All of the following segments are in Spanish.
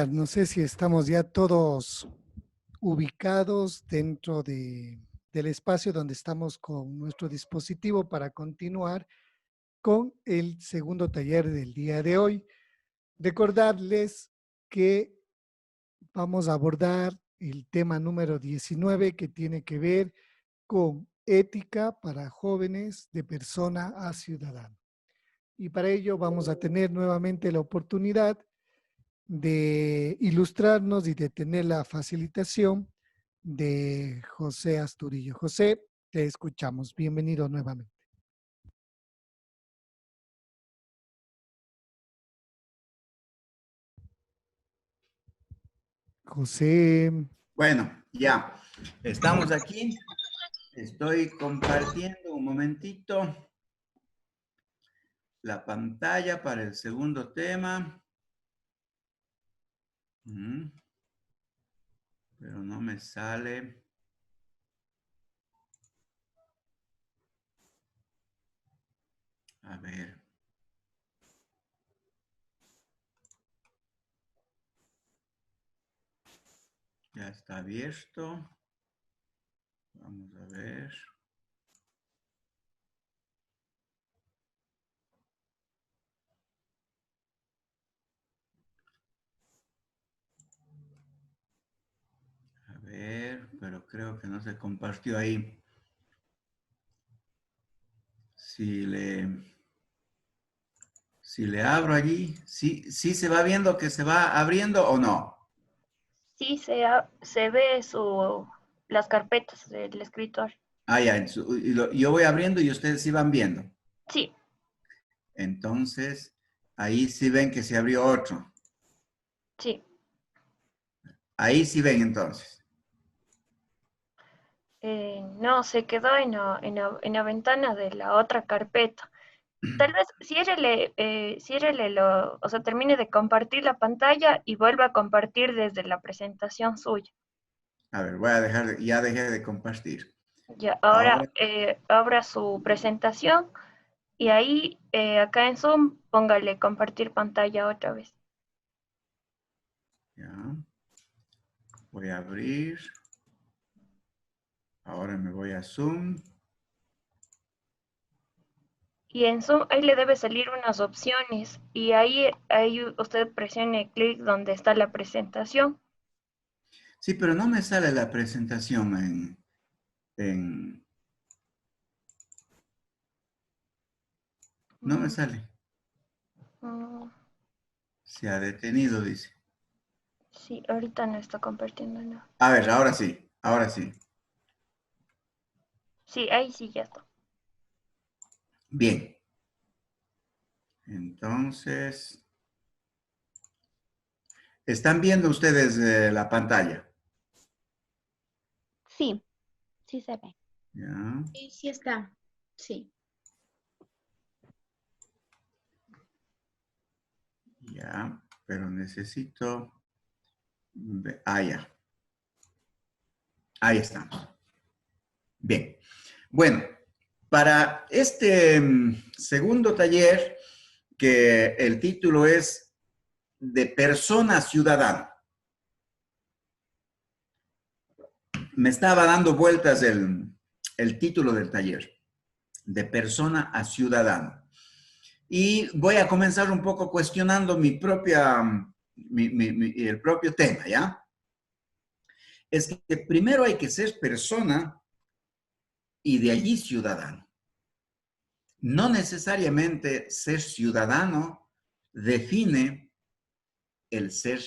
días. No sé si estamos ya todos ubicados dentro del espacio donde estamos con nuestro dispositivo para continuar con el segundo taller del día de hoy. Recordarles que vamos a abordar el tema número 19 que tiene que ver con ética para jóvenes de persona a ciudadano. Y para ello vamos a tener nuevamente la oportunidad de ilustrarnos y de tener la facilitación de José Asturillo. José, te escuchamos. Bienvenido nuevamente. José, Bueno, ya estamos aquí. Estoy compartiendo un momentito la pantalla para el segundo tema. Pero no me sale. A ver. Ya está abierto. Vamos a ver. A ver, pero creo que no se compartió ahí. Si le abro allí, ¿sí se va viendo que se va abriendo o no? Sí, se ve las carpetas del escritor. Ah, ya, yo voy abriendo y ustedes sí van viendo. Sí. Entonces, ahí sí ven que se abrió otro. Sí. Ahí sí ven entonces. No, se quedó en la ventana de la otra carpeta. Tal vez ciérrele o sea, termine de compartir la pantalla y vuelva a compartir desde la presentación suya. A ver, voy a dejar, ya dejé de compartir. Ya, Ahora, ahora abra su presentación y ahí, acá en Zoom, póngale compartir pantalla otra vez. ya, voy a abrir. Ahora me voy a Zoom. Y en Zoom ahí le debe salir unas opciones y ahí usted presione clic donde está la presentación. Sí, pero no me sale la presentación no me sale. Mm, Se ha detenido, dice. sí, ahorita no está compartiendo nada. A ver, ahora sí, ahora sí. Sí, ahí sí ya está. Bien. Entonces, ¿están viendo ustedes la pantalla? Sí, sí se ve. Ya. Sí, sí está. Sí. Ya, pero necesito... Ah, ya. Ahí estamos. Bien. Bueno, para este segundo taller, que el título es de persona ciudadana. Me estaba dando vueltas el título del taller, de persona a ciudadano. Y voy a comenzar un poco cuestionando el propio tema, ¿ya? Es que primero hay que ser persona y de allí ciudadano. No necesariamente ser ciudadano define el ser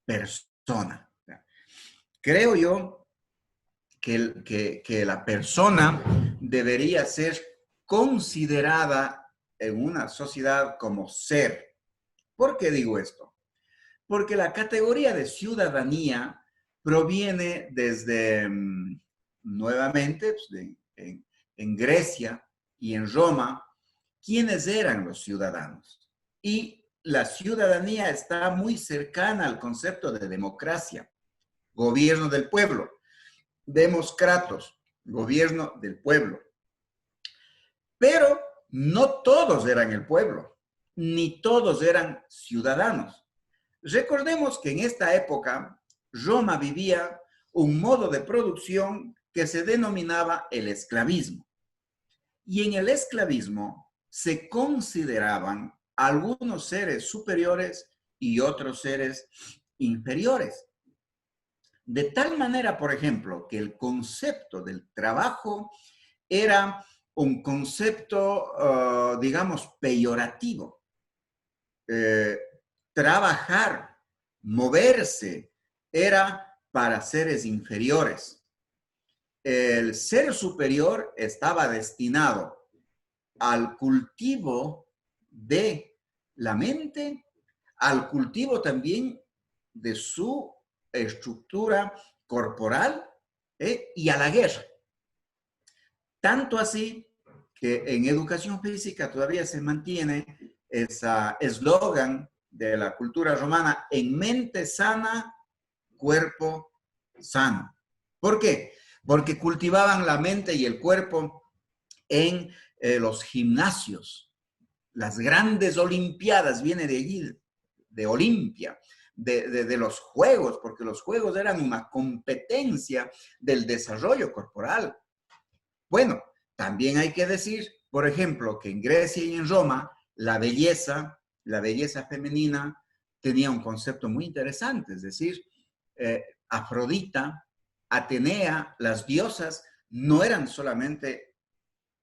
persona. Creo yo que la persona debería ser considerada en una sociedad como ser. ¿Por qué digo esto? Porque la categoría de ciudadanía proviene desde, nuevamente, pues, en Grecia y en Roma, quiénes eran los ciudadanos. Y la ciudadanía está muy cercana al concepto de democracia, gobierno del pueblo. Demoscratos, gobierno del pueblo. Pero no todos eran el pueblo, ni todos eran ciudadanos. Recordemos que en esta época Roma vivía un modo de producción que se denominaba el esclavismo. Y en el esclavismo se consideraban algunos seres superiores y otros seres inferiores. De tal manera, por ejemplo, que el concepto del trabajo era un concepto, digamos, peyorativo. Trabajar, moverse, era para seres inferiores. El ser superior estaba destinado al cultivo de la mente, al cultivo también de su estructura corporal y a la guerra. Tanto así que en educación física todavía se mantiene ese eslogan de la cultura romana: en mente sana, cuerpo sano. ¿Por qué? Porque cultivaban la mente y el cuerpo en los gimnasios. Las grandes olimpiadas viene de allí, de Olimpia, de los juegos, porque los juegos eran una competencia del desarrollo corporal. Bueno, también hay que decir, por ejemplo, que en Grecia y en Roma, la belleza femenina tenía un concepto muy interesante, es decir, Afrodita, Atenea, las diosas no eran solamente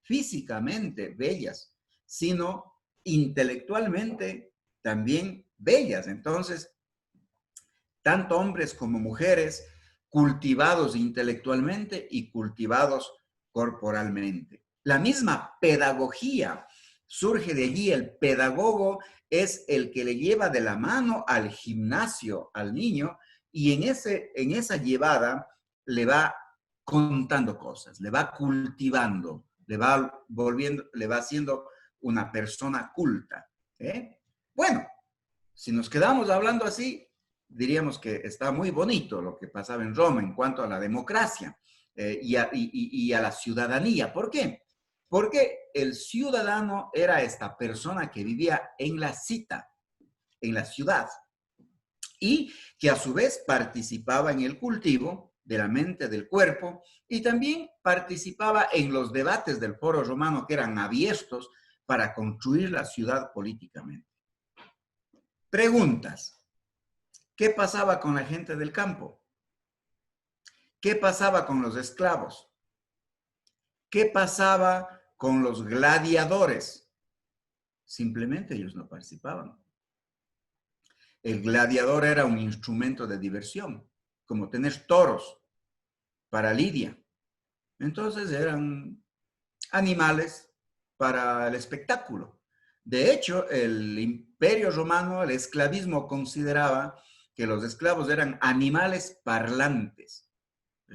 físicamente bellas, sino intelectualmente también bellas. Entonces, tanto hombres como mujeres cultivados intelectualmente y cultivados corporalmente. La misma pedagogía surge de allí. El pedagogo es el que le lleva de la mano al gimnasio al niño y en esa llevada le va contando cosas, le va cultivando, le va haciendo una persona culta. Bueno, si nos quedamos hablando así, diríamos que está muy bonito lo que pasaba en Roma en cuanto a la democracia y a la ciudadanía. ¿Por qué? Porque el ciudadano era esta persona que vivía en la cita, en la ciudad, y que a su vez participaba en el cultivo de la mente, del cuerpo, y también participaba en los debates del foro romano, que eran abiertos para construir la ciudad políticamente. Preguntas. ¿Qué pasaba con la gente del campo? ¿Qué pasaba con los esclavos? ¿Qué pasaba con los gladiadores? Simplemente ellos no participaban. El gladiador era un instrumento de diversión, como tener toros para lidia. Entonces eran animales para el espectáculo. De hecho, el Imperio Romano, el esclavismo, consideraba que los esclavos eran animales parlantes.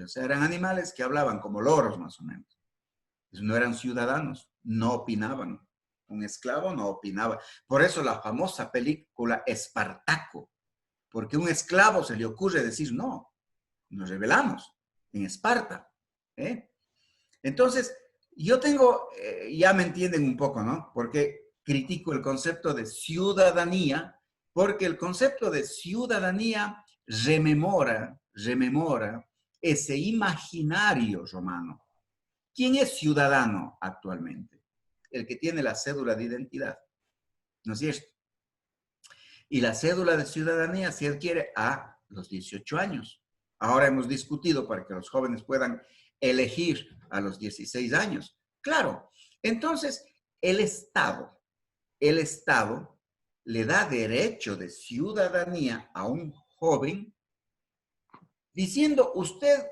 O sea, eran animales que hablaban como loros, más o menos. No eran ciudadanos, no opinaban. Un esclavo no opinaba. Por eso la famosa película Espartaco, porque a un esclavo se le ocurre decir, no, nos rebelamos en Esparta. Entonces, yo tengo, ya me entienden un poco, ¿no? Porque critico el concepto de ciudadanía, porque el concepto de ciudadanía rememora ese imaginario romano. ¿Quién es ciudadano actualmente? El que tiene la cédula de identidad, ¿no es cierto? Y la cédula de ciudadanía se adquiere a los 18 años. Ahora hemos discutido para que los jóvenes puedan elegir a los 16 años. Claro, entonces el Estado le da derecho de ciudadanía a un joven diciendo, usted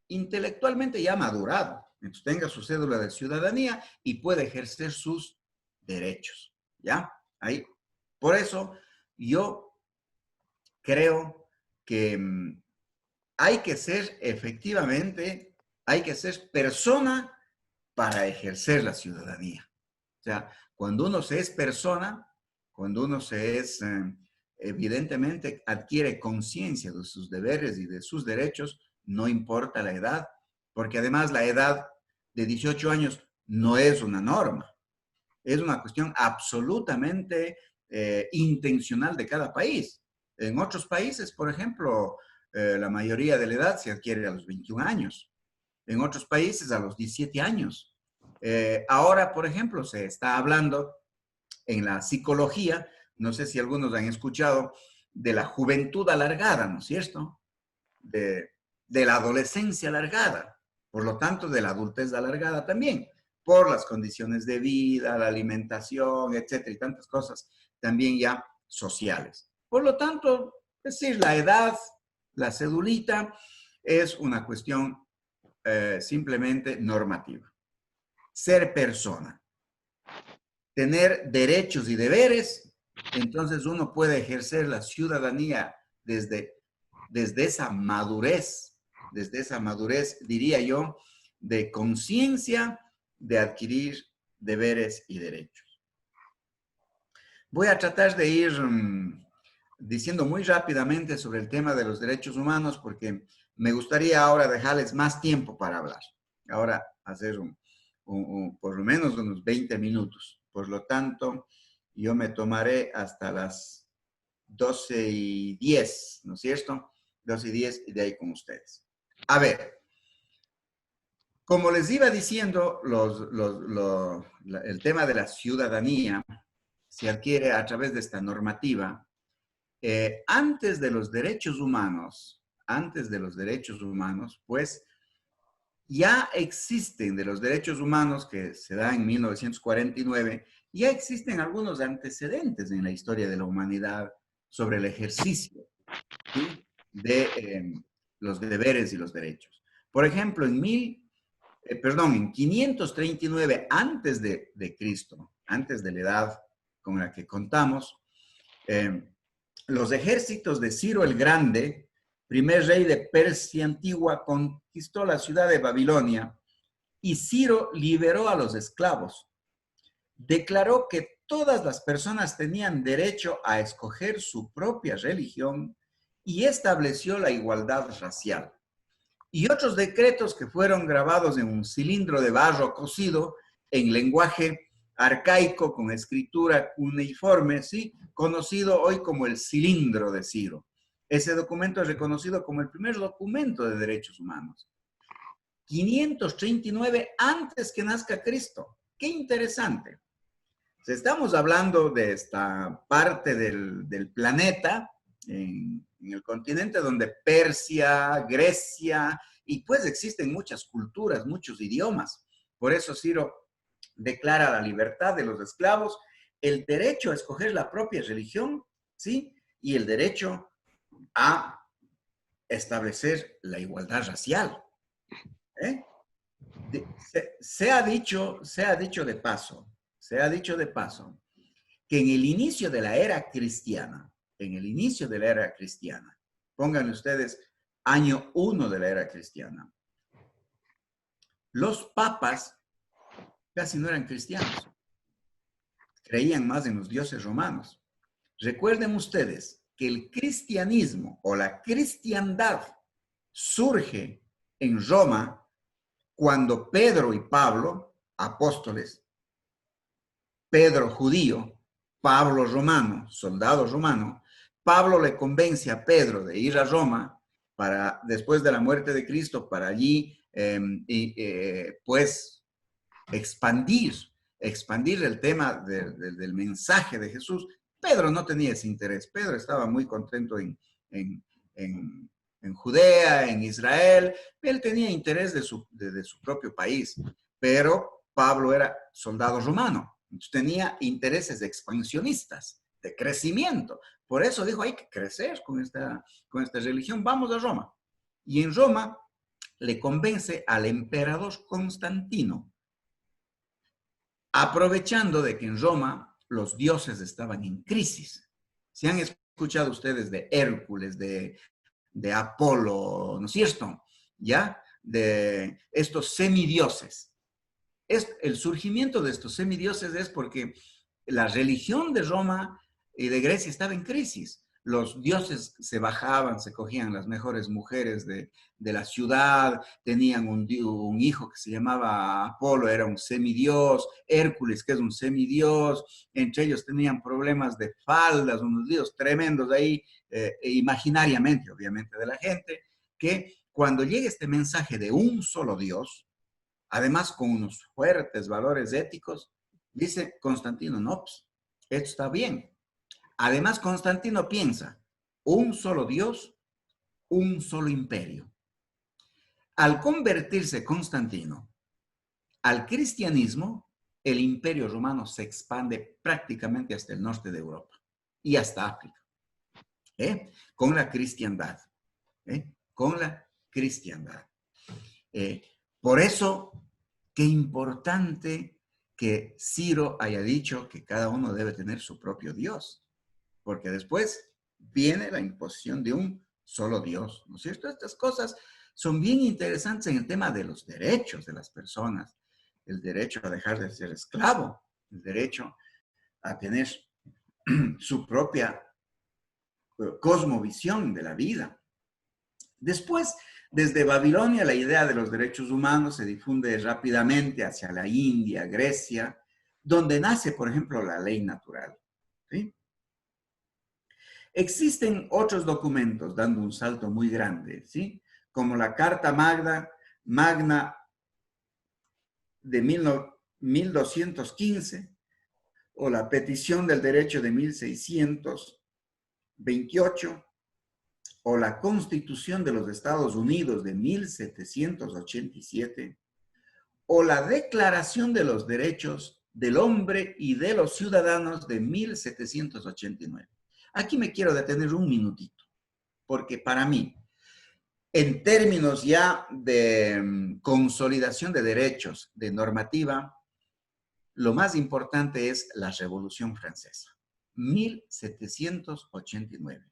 intelectualmente ya ha madurado, entonces tenga su cédula de ciudadanía y puede ejercer sus derechos, ¿ya? Ahí. Por eso yo creo que hay que ser efectivamente, hay que ser persona para ejercer la ciudadanía. O sea, cuando uno se es persona, cuando uno se es, evidentemente adquiere conciencia de sus deberes y de sus derechos, no importa la edad, porque además la edad de 18 años no es una norma, es una cuestión absolutamente intencional de cada país. En otros países, por ejemplo, la mayoría de la edad se adquiere a los 21 años. En otros países a los 17 años. Ahora, por ejemplo, se está hablando en la psicología, no sé si algunos han escuchado, de la juventud alargada, ¿no es cierto? De la adolescencia alargada, por lo tanto, de la adultez alargada también, por las condiciones de vida, la alimentación, etcétera, y tantas cosas también ya sociales. Por lo tanto, es decir, la edad, la cedulita, es una cuestión simplemente normativa. Ser persona, tener derechos y deberes, entonces uno puede ejercer la ciudadanía desde esa madurez, diría yo, de conciencia de adquirir deberes y derechos. Voy a tratar de ir diciendo muy rápidamente sobre el tema de los derechos humanos porque me gustaría ahora dejarles más tiempo para hablar. Ahora hacer por lo menos unos 20 minutos. Por lo tanto, yo me tomaré hasta las 12:10, ¿no es cierto? 12:10 y de ahí con ustedes. A ver, como les iba diciendo, el tema de la ciudadanía se adquiere a través de esta normativa. Antes de los derechos humanos, pues ya existen de los derechos humanos que se da en 1949, ya existen algunos antecedentes en la historia de la humanidad sobre el ejercicio, ¿sí?, de los deberes y los derechos. Por ejemplo, en 539 antes de Cristo, antes de la edad con la que contamos, los ejércitos de Ciro el Grande, primer rey de Persia antigua, conquistó la ciudad de Babilonia y Ciro liberó a los esclavos. Declaró que todas las personas tenían derecho a escoger su propia religión y estableció la igualdad racial. Y otros decretos que fueron grabados en un cilindro de barro cocido en lenguaje arcaico con escritura cuneiforme, ¿sí?, conocido hoy como el cilindro de Ciro. Ese documento es reconocido como el primer documento de derechos humanos. 539 antes que nazca Cristo. ¡Qué interesante! Estamos hablando de esta parte del planeta, en el continente donde Persia, Grecia, y pues existen muchas culturas, muchos idiomas. Por eso Ciro declara la libertad de los esclavos, el derecho a escoger la propia religión, ¿sí?, y el derecho a establecer la igualdad racial. Se ha dicho de paso, que en el inicio de la era cristiana, pongan ustedes año 1 de la era cristiana, los papas casi no eran cristianos, creían más en los dioses romanos. Recuerden ustedes que el cristianismo o la cristiandad surge en Roma cuando Pedro y Pablo, apóstoles, Pedro judío, Pablo romano, soldado romano, Pablo le convence a Pedro de ir a Roma para, después de la muerte de Cristo, para allí, pues, expandir el tema del mensaje de Jesús. Pedro no tenía ese interés. Pedro estaba muy contento en Judea, en Israel. Él tenía interés de su propio país. Pero Pablo era soldado romano. Entonces tenía intereses expansionistas, de crecimiento. Por eso dijo, hay que crecer con esta religión. Vamos a Roma. Y en Roma le convence al emperador Constantino, aprovechando de que en Roma los dioses estaban en crisis. ¿Se han escuchado ustedes de Hércules, de Apolo, ¿no es cierto? ¿Ya? De estos semidioses. El surgimiento de estos semidioses es porque la religión de Roma y de Grecia estaba en crisis. los dioses se bajaban, se cogían las mejores mujeres de la ciudad, tenían un hijo que se llamaba Apolo, era un semidios, Hércules, que es un semidios, entre ellos tenían problemas de faldas, unos líos tremendos ahí, imaginariamente, obviamente, de la gente, que cuando llega este mensaje de un solo Dios, además con unos fuertes valores éticos, dice Constantino, no, pues, esto está bien. Además, Constantino piensa, un solo Dios, un solo imperio. Al convertirse Constantino al cristianismo, el imperio romano se expande prácticamente hasta el norte de Europa y hasta África, con la cristiandad, con la cristiandad. Por eso, qué importante que Ciro haya dicho que cada uno debe tener su propio Dios, porque después viene la imposición de un solo Dios, ¿no es cierto? Estas cosas son bien interesantes en el tema de los derechos de las personas, el derecho a dejar de ser esclavo, el derecho a tener su propia cosmovisión de la vida. Después, desde Babilonia, la idea de los derechos humanos se difunde rápidamente hacia la India, Grecia, donde nace, por ejemplo, la ley natural, ¿sí? Existen otros documentos dando un salto muy grande, ¿sí? Como la Carta Magna de 1215 o la Petición del Derecho de 1628 o la Constitución de los Estados Unidos de 1787 o la Declaración de los Derechos del Hombre y de los Ciudadanos de 1789. Aquí me quiero detener un minutito, porque para mí, en términos ya de consolidación de derechos, de normativa, lo más importante es la Revolución Francesa, 1789.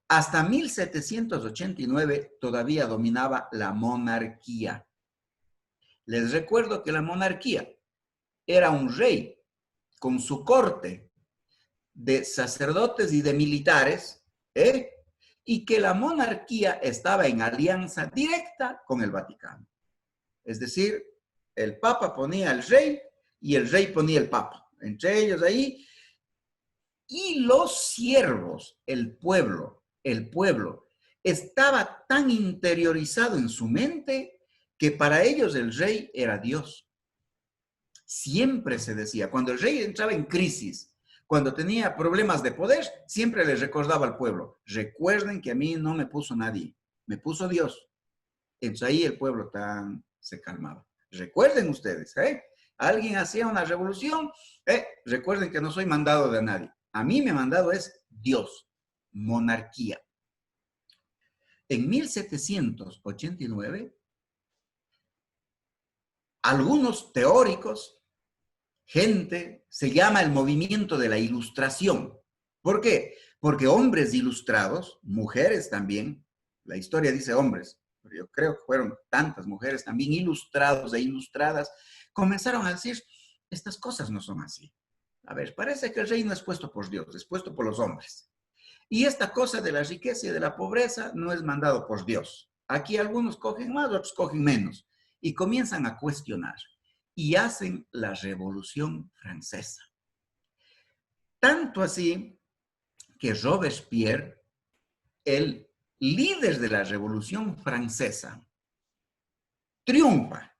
Hasta 1789 todavía dominaba la monarquía. Les recuerdo que la monarquía era un rey con su corte de sacerdotes y de militares, y que la monarquía estaba en alianza directa con el Vaticano. Es decir, el Papa ponía al rey y el rey ponía el Papa. Entre ellos ahí. Y los siervos, el pueblo, estaba tan interiorizado en su mente que para ellos el rey era Dios. Siempre se decía, cuando el rey entraba en crisis, cuando tenía problemas de poder, siempre les recordaba al pueblo, recuerden que a mí no me puso nadie, me puso Dios. Entonces ahí el pueblo se calmaba. Recuerden ustedes, alguien hacía una revolución, recuerden que no soy mandado de nadie. A mí me mandado es Dios, monarquía. En 1789, algunos teóricos, gente, se llama el movimiento de la Ilustración. ¿Por qué? Porque hombres ilustrados, mujeres también, la historia dice hombres, pero yo creo que fueron tantas mujeres también ilustrados e ilustradas, comenzaron a decir, estas cosas no son así. A ver, parece que el reino es puesto por Dios, es puesto por los hombres. Y esta cosa de la riqueza y de la pobreza no es mandado por Dios. Aquí algunos cogen más, otros cogen menos. Y comienzan a cuestionar. Y hacen la Revolución Francesa. Tanto así que Robespierre, el líder de la Revolución Francesa, triunfa,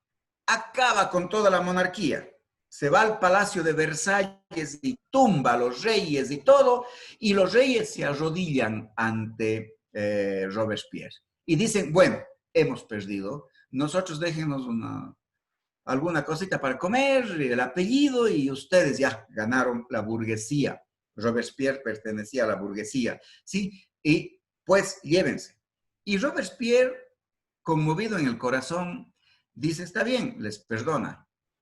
acaba con toda la monarquía. Se va al Palacio de Versalles y tumba a los reyes y todo, y los reyes se arrodillan ante Robespierre. Y dicen, bueno, hemos perdido, nosotros déjenos alguna cosita para comer, el apellido, y ustedes ya ganaron la burguesía. Robespierre pertenecía a la burguesía, ¿sí? Y pues llévense. Y Robespierre, conmovido en el corazón, dice, está bien, les perdona.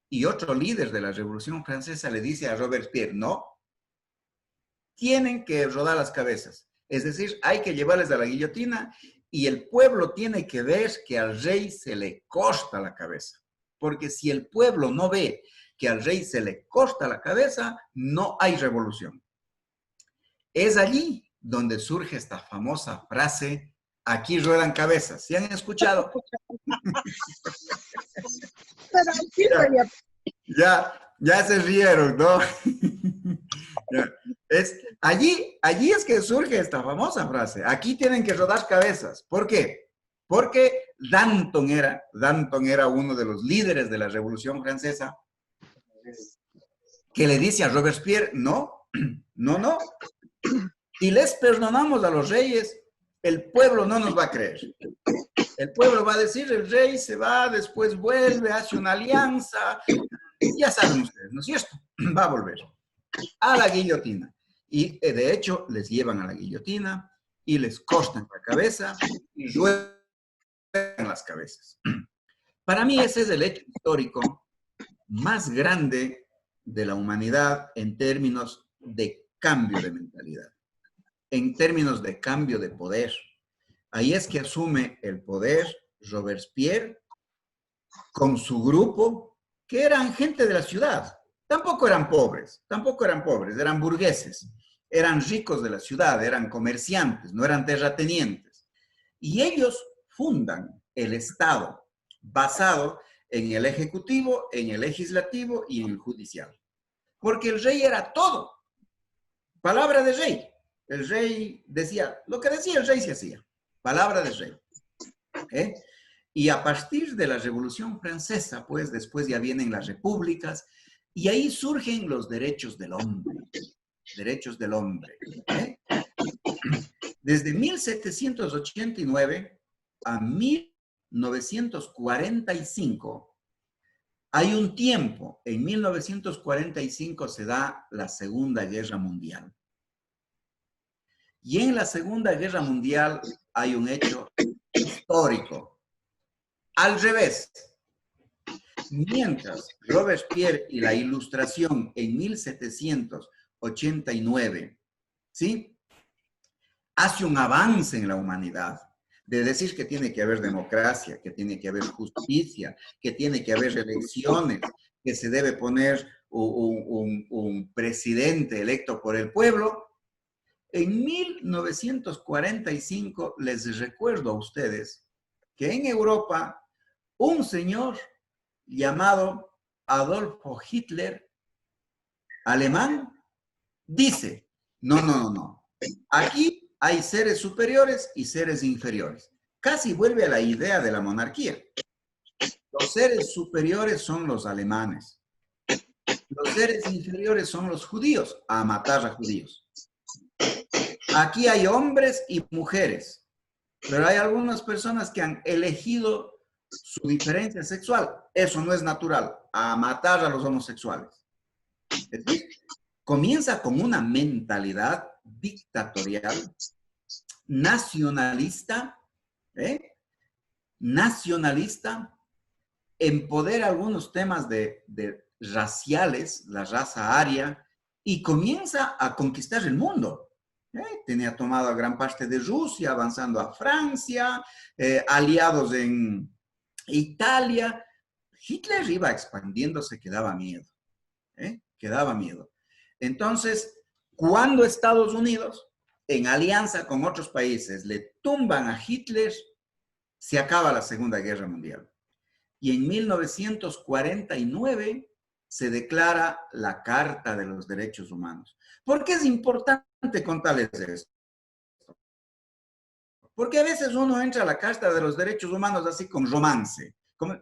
Y otro líder de la Revolución Francesa le dice a Robespierre, no, tienen que rodar las cabezas. Es decir, hay que llevarles a la guillotina y el pueblo tiene que ver que al rey se le corta la cabeza. Porque si el pueblo no ve que al rey se le corta la cabeza, no hay revolución. Es allí donde surge esta famosa frase, aquí ruedan cabezas. ¿Sí han escuchado? Pero aquí Ya se rieron, ¿no? Allí es que surge esta famosa frase. Aquí tienen que rodar cabezas. ¿Por qué? Porque Danton era uno de los líderes de la Revolución Francesa, que le dice a Robespierre, no. Si les perdonamos a los reyes, el pueblo no nos va a creer. El pueblo va a decir, el rey se va, después vuelve, hace una alianza. Ya saben ustedes, ¿no es cierto? Va a volver a la guillotina. Y de hecho, les llevan a la guillotina y les cortan la cabeza y ruedan las cabezas. Para mí ese es el hecho histórico más grande de la humanidad en términos de cambio de mentalidad, en términos de cambio de poder. Ahí es que asume el poder Robespierre con su grupo, que eran gente de la ciudad. Tampoco eran pobres, eran burgueses, eran ricos de la ciudad, eran comerciantes, no eran terratenientes. Y ellos fundan el Estado basado en el ejecutivo, en el legislativo y en el judicial. Porque el rey era todo. Palabra de rey. El rey decía, lo que decía el rey se hacía. Palabra de rey. ¿Okay? Y a partir de la Revolución Francesa, pues después ya vienen las repúblicas y ahí surgen los derechos del hombre. Derechos del hombre. ¿Okay? Desde 1789 a 1945 hay un tiempo. En 1945 se da la Segunda Guerra Mundial. Y en la Segunda Guerra Mundial hay un hecho histórico. Al revés, mientras Robespierre y la Ilustración en 1789, ¿sí?, hace un avance en la humanidad, de decir que tiene que haber democracia, que tiene que haber justicia, que tiene que haber elecciones, que se debe poner un presidente electo por el pueblo. En 1945 les recuerdo a ustedes que en Europa un señor llamado Adolfo Hitler, alemán, dice, no. Aquí hay seres superiores y seres inferiores. Casi vuelve a la idea de la monarquía. Los seres superiores son los alemanes. Los seres inferiores son los judíos, a matar a judíos. Aquí hay hombres y mujeres, pero hay algunas personas que han elegido su diferencia sexual. Eso no es natural, a matar a los homosexuales. Es decir, comienza con una mentalidad dictatorial, nacionalista, empodera algunos temas de raciales, la raza aria, y comienza a conquistar el mundo. Tenía tomado gran parte de Rusia, avanzando a Francia, aliados en Italia. Hitler iba expandiéndose, que daba miedo. Que daba miedo. Entonces, cuando Estados Unidos, en alianza con otros países, le tumban a Hitler, se acaba la Segunda Guerra Mundial. Y en 1949 se declara la Carta de los Derechos Humanos. ¿Por qué es importante contarles esto? Porque a veces uno entra a la Carta de los Derechos Humanos así con romance.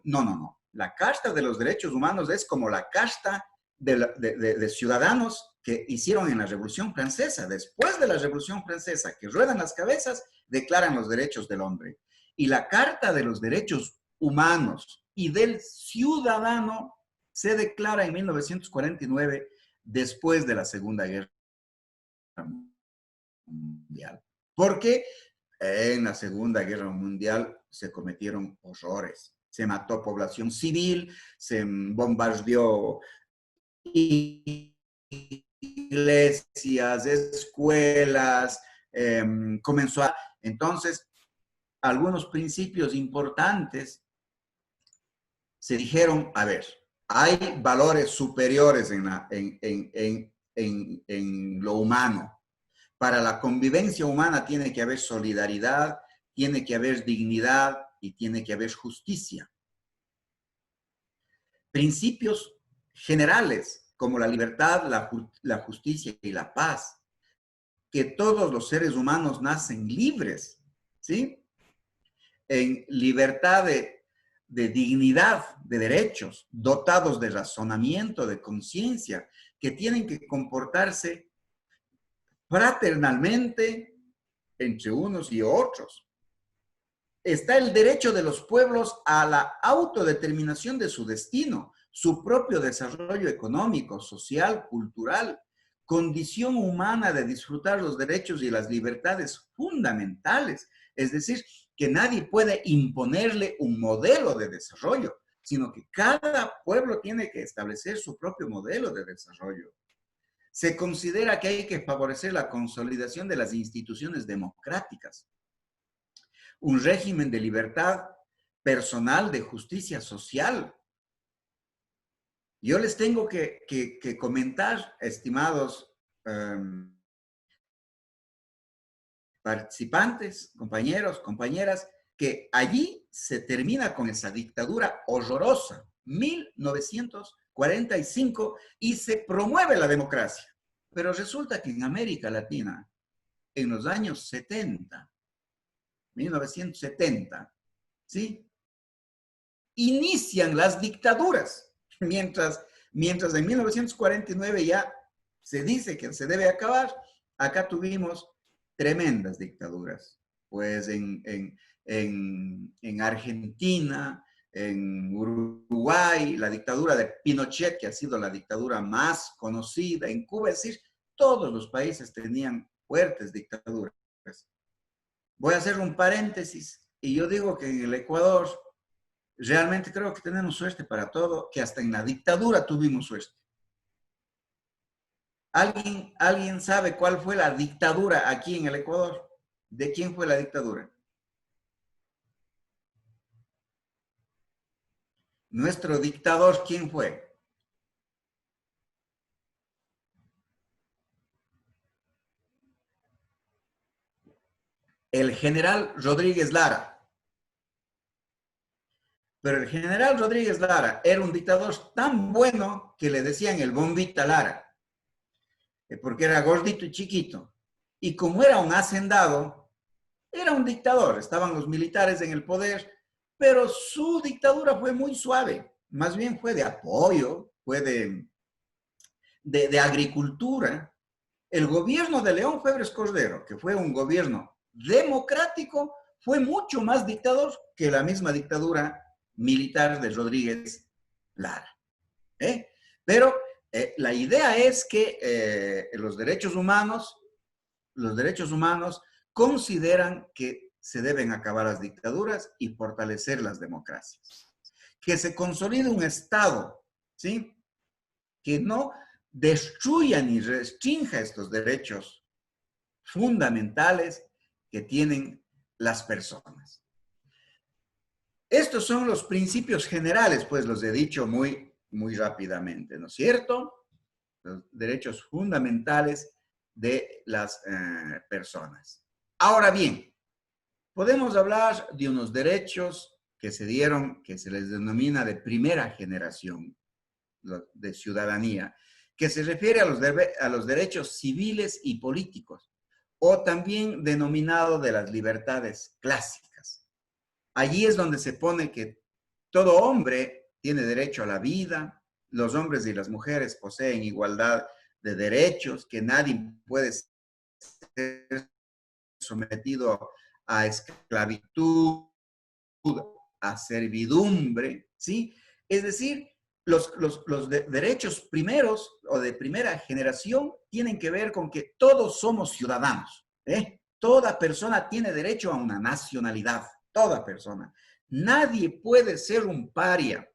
No. La Carta de los Derechos Humanos es como la Carta de ciudadanos que hicieron en la Revolución Francesa. Después de la Revolución Francesa, que ruedan las cabezas, declaran los derechos del hombre. Y la Carta de los Derechos Humanos y del Ciudadano se declara en 1949, después de la Segunda Guerra Mundial. Porque en la Segunda Guerra Mundial se cometieron horrores. Se mató población civil, se bombardeó iglesias, escuelas, comenzó a... Entonces, algunos principios importantes se dijeron, a ver, hay valores superiores en lo humano, Para la convivencia humana tiene que haber solidaridad, tiene que haber dignidad y tiene que haber justicia. Principios generales como la libertad, la justicia y la paz, que todos los seres humanos nacen libres, ¿sí? En libertad de dignidad, de derechos, dotados de razonamiento, de conciencia, que tienen que comportarse fraternalmente entre unos y otros. Está el derecho de los pueblos a la autodeterminación de su destino, su propio desarrollo económico, social, cultural, condición humana de disfrutar los derechos y las libertades fundamentales. Es decir, que nadie puede imponerle un modelo de desarrollo, sino que cada pueblo tiene que establecer su propio modelo de desarrollo. Se considera que hay que favorecer la consolidación de las instituciones democráticas, un régimen de libertad personal, de justicia social. Yo les tengo que comentar, estimados participantes, compañeros, compañeras, que allí se termina con esa dictadura horrorosa, 1945, y se promueve la democracia. Pero resulta que en América Latina, en los años 70, 1970, ¿sí? Inician las dictaduras, mientras en 1949 ya se dice que se debe acabar. Acá tuvimos tremendas dictaduras, pues en Argentina, en Uruguay, la dictadura de Pinochet, que ha sido la dictadura más conocida, en Cuba, es decir, todos los países tenían fuertes dictaduras. Voy a hacer un paréntesis y yo digo que en el Ecuador realmente creo que tenemos suerte para todo, que hasta en la dictadura tuvimos suerte. ¿Alguien sabe cuál fue la dictadura aquí en el Ecuador? ¿De quién fue la dictadura? Nuestro dictador, ¿quién fue? El general Rodríguez Lara. Pero el general Rodríguez Lara era un dictador tan bueno que le decían el Bombita Lara, porque era gordito y chiquito. Y como era un hacendado, era un dictador. Estaban los militares en el poder, pero su dictadura fue muy suave. Más bien fue de apoyo, fue de agricultura. El gobierno de León Febres Cordero, que fue un gobierno democrático, fue mucho más dictador que la misma dictadura militar de Rodríguez Lara. Pero la idea es que los derechos humanos consideran que se deben acabar las dictaduras y fortalecer las democracias. Que se consolide un Estado, ¿sí? Que no destruya ni restrinja estos derechos fundamentales que tienen las personas. Estos son los principios generales, pues los he dicho muy rápidamente, ¿no es cierto? Los derechos fundamentales de las personas. Ahora bien, podemos hablar de unos derechos que se dieron, que se les denomina de primera generación de ciudadanía, que se refiere a los derechos civiles y políticos, o también denominado de las libertades clásicas. Allí es donde se pone que todo hombre tiene derecho a la vida, los hombres y las mujeres poseen igualdad de derechos, que nadie puede ser sometido a esclavitud, a servidumbre, ¿sí? Es decir, los derechos primeros o de primera generación tienen que ver con que todos somos ciudadanos, ¿eh? Toda persona tiene derecho a una nacionalidad, toda persona. Nadie puede ser un paria.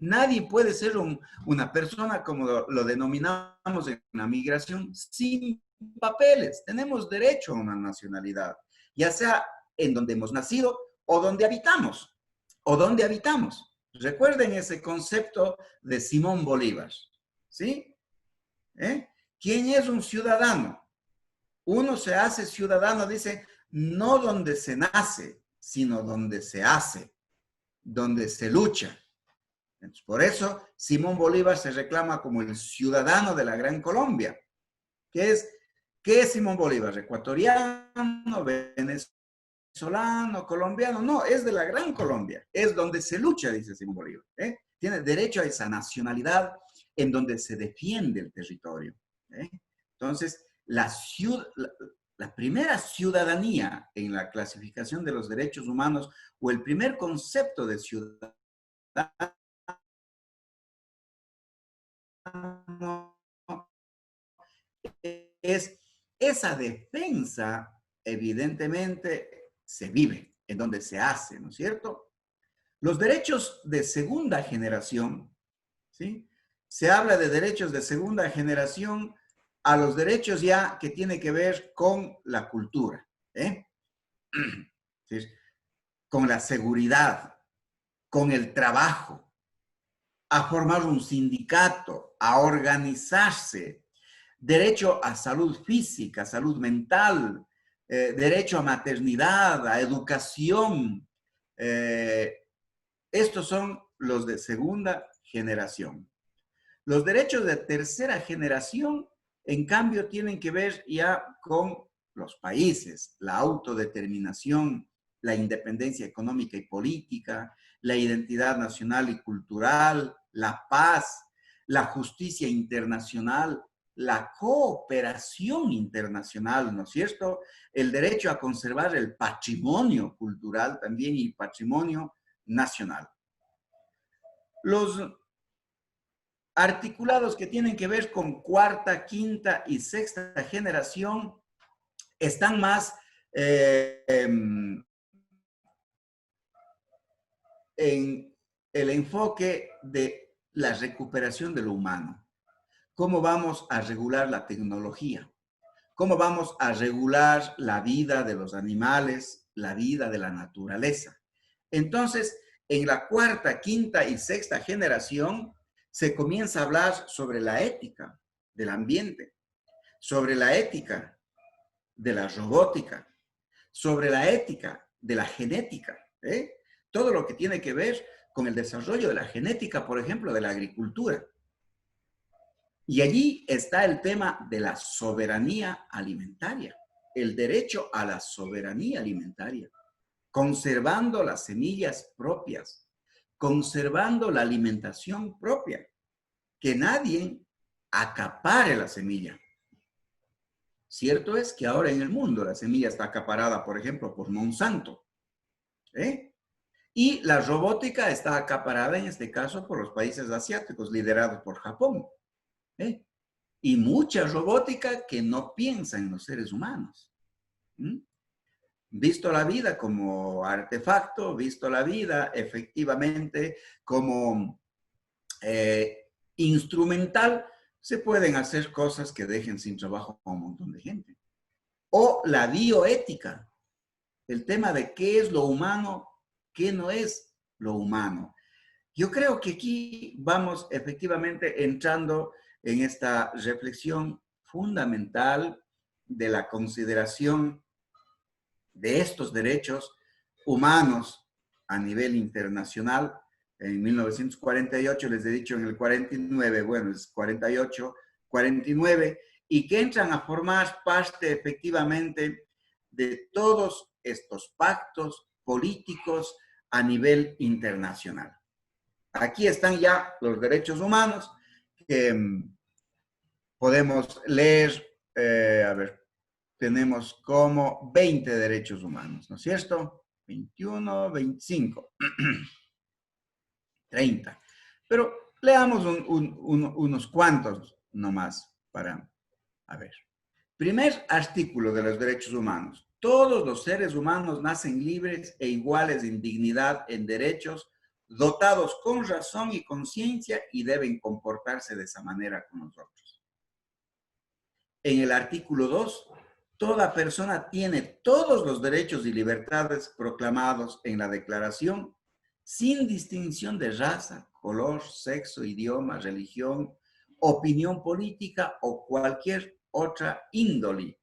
Nadie puede ser una persona, como lo denominamos en la migración, sin papeles. Tenemos derecho a una nacionalidad, ya sea en donde hemos nacido o donde habitamos. Recuerden ese concepto de Simón Bolívar, ¿sí? ¿Quién es un ciudadano? Uno se hace ciudadano, dice, no donde se nace, sino donde se hace, donde se lucha. Entonces, por eso Simón Bolívar se reclama como el ciudadano de la Gran Colombia. ¿Qué es Simón Bolívar? ¿Ecuatoriano, venezolano, colombiano? No, es de la Gran Colombia. Es donde se lucha, dice Simón Bolívar. Tiene derecho a esa nacionalidad en donde se defiende el territorio. Entonces, la primera ciudadanía en la clasificación de los derechos humanos o el primer concepto de ciudadanía es esa defensa, evidentemente, se vive, en donde se hace, ¿no es cierto? Los derechos de segunda generación, ¿sí? Se habla de derechos de segunda generación a los derechos ya que tiene que ver con la cultura, ¿sí? Con la seguridad, con el trabajo, a formar un sindicato, a organizarse, derecho a salud física, salud mental, derecho a maternidad, a educación. Estos son los de segunda generación. Los derechos de tercera generación, en cambio, tienen que ver ya con los países, la autodeterminación, la independencia económica y política, la identidad nacional y cultural, la paz, la justicia internacional, la cooperación internacional, ¿no es cierto? El derecho a conservar el patrimonio cultural también y patrimonio nacional. Los articulados que tienen que ver con cuarta, quinta y sexta generación están más en el enfoque de la recuperación de lo humano. ¿Cómo vamos a regular la tecnología? ¿Cómo vamos a regular la vida de los animales, la vida de la naturaleza? Entonces, en la cuarta, quinta y sexta generación se comienza a hablar sobre la ética del ambiente, sobre la ética de la robótica, sobre la ética de la genética, todo lo que tiene que ver con el desarrollo de la genética, por ejemplo, de la agricultura. Y allí está el tema de la soberanía alimentaria, el derecho a la soberanía alimentaria, conservando las semillas propias, conservando la alimentación propia, que nadie acapare la semilla. Cierto es que ahora en el mundo la semilla está acaparada, por ejemplo, por Monsanto, y la robótica está acaparada en este caso por los países asiáticos, liderados por Japón. Y mucha robótica que no piensa en los seres humanos. Visto la vida como artefacto, visto la vida efectivamente como instrumental, se pueden hacer cosas que dejen sin trabajo a un montón de gente. O la bioética, el tema de qué es lo humano, qué no es lo humano. Yo creo que aquí vamos efectivamente entrando en esta reflexión fundamental de la consideración de estos derechos humanos a nivel internacional. En 1948, les he dicho en el 49, bueno, es 48, 49, y que entran a formar parte efectivamente de todos estos pactos políticos a nivel internacional. Aquí están ya los derechos humanos que podemos leer, a ver, tenemos como 20 derechos humanos, ¿no es cierto? 21, 25, 30. Pero leamos unos cuantos nomás para, a ver. Primer artículo de los derechos humanos. Todos los seres humanos nacen libres e iguales en dignidad, en derechos, dotados con razón y conciencia y deben comportarse de esa manera con nosotros. En el artículo 2, toda persona tiene todos los derechos y libertades proclamados en la Declaración, sin distinción de raza, color, sexo, idioma, religión, opinión política o cualquier otra índole,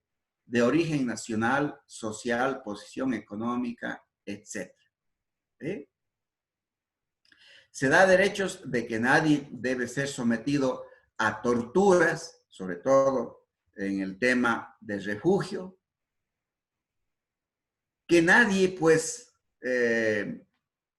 de origen nacional, social, posición económica, etc. Se da derechos de que nadie debe ser sometido a torturas, sobre todo en el tema del refugio, que nadie pues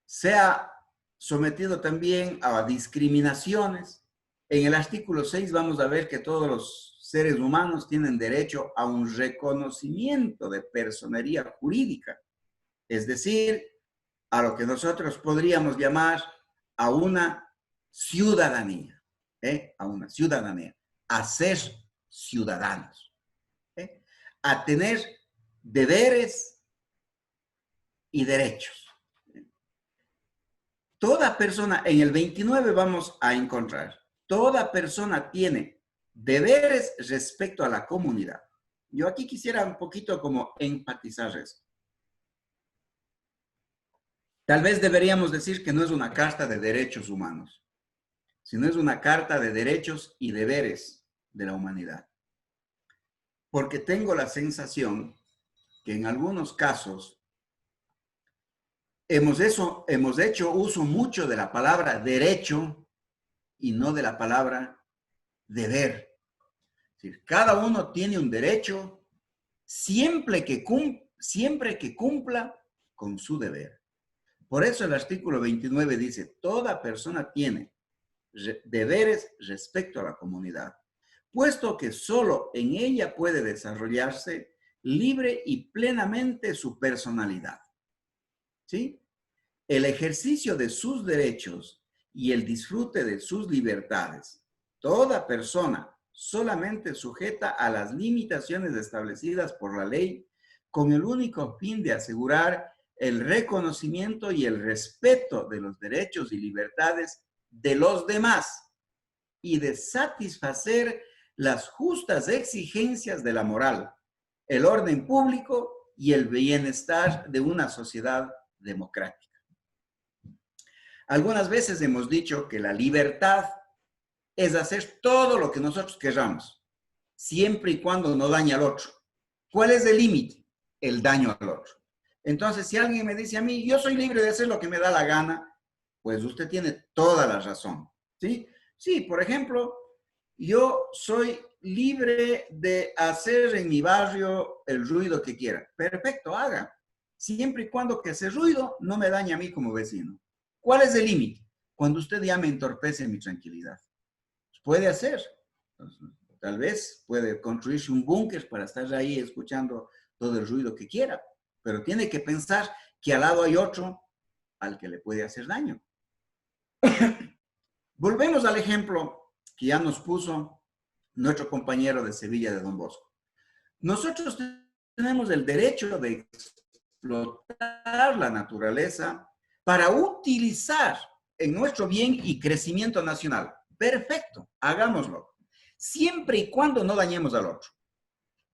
sea sometido también a discriminaciones. En el artículo 6 vamos a ver que todos los seres humanos tienen derecho a un reconocimiento de personería jurídica, es decir, a lo que nosotros podríamos llamar a una ciudadanía, a una ciudadanía, a ser ciudadanos, a tener deberes y derechos. Toda persona, en el 29 vamos a encontrar, toda persona tiene deberes respecto a la comunidad. Yo aquí quisiera un poquito como enfatizar eso. Tal vez deberíamos decir que no es una carta de derechos humanos, sino es una carta de derechos y deberes de la humanidad. Porque tengo la sensación que en algunos casos hemos hecho uso mucho de la palabra derecho y no de la palabra deber. Es decir, cada uno tiene un derecho siempre que cumpla con su deber. Por eso el artículo 29 dice, toda persona tiene deberes respecto a la comunidad, puesto que solo en ella puede desarrollarse libre y plenamente su personalidad. ¿Sí? El ejercicio de sus derechos y el disfrute de sus libertades. Toda persona solamente sujeta a las limitaciones establecidas por la ley con el único fin de asegurar el reconocimiento y el respeto de los derechos y libertades de los demás y de satisfacer las justas exigencias de la moral, el orden público y el bienestar de una sociedad democrática. Algunas veces hemos dicho que la libertad es hacer todo lo que nosotros queramos, siempre y cuando no dañe al otro. ¿Cuál es el límite? El daño al otro. Entonces, si alguien me dice a mí, yo soy libre de hacer lo que me da la gana, pues usted tiene toda la razón, ¿sí? Sí, por ejemplo, yo soy libre de hacer en mi barrio el ruido que quiera. Perfecto, haga. Siempre y cuando que ese ruido no me dañe a mí como vecino. ¿Cuál es el límite? Cuando usted ya me entorpece mi tranquilidad. Puede hacer. Tal vez puede construirse un búnker para estar ahí escuchando todo el ruido que quiera. Pero tiene que pensar que al lado hay otro al que le puede hacer daño. Volvemos al ejemplo que ya nos puso nuestro compañero de Sevilla de Don Bosco. Nosotros tenemos el derecho de explotar la naturaleza para utilizar en nuestro bien y crecimiento nacional. Perfecto, hagámoslo. Siempre y cuando no dañemos al otro.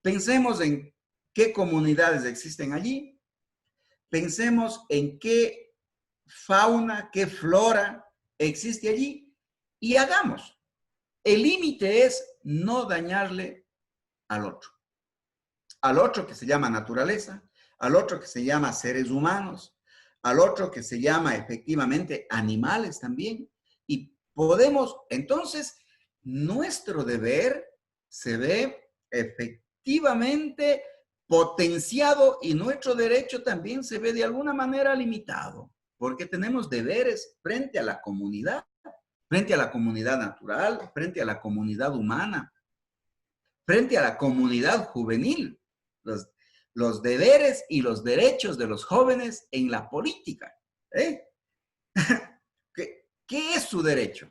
Pensemos en qué comunidades existen allí. Pensemos en qué fauna, qué flora existe allí y hagamos. El límite es no dañarle al otro que se llama naturaleza, al otro que se llama seres humanos, al otro que se llama efectivamente animales también. Y podemos, entonces, nuestro deber se ve efectivamente potenciado y nuestro derecho también se ve de alguna manera limitado, porque tenemos deberes frente a la comunidad natural, frente a la comunidad humana, frente a la comunidad juvenil, los deberes y los derechos de los jóvenes en la política. ¿Qué es su derecho?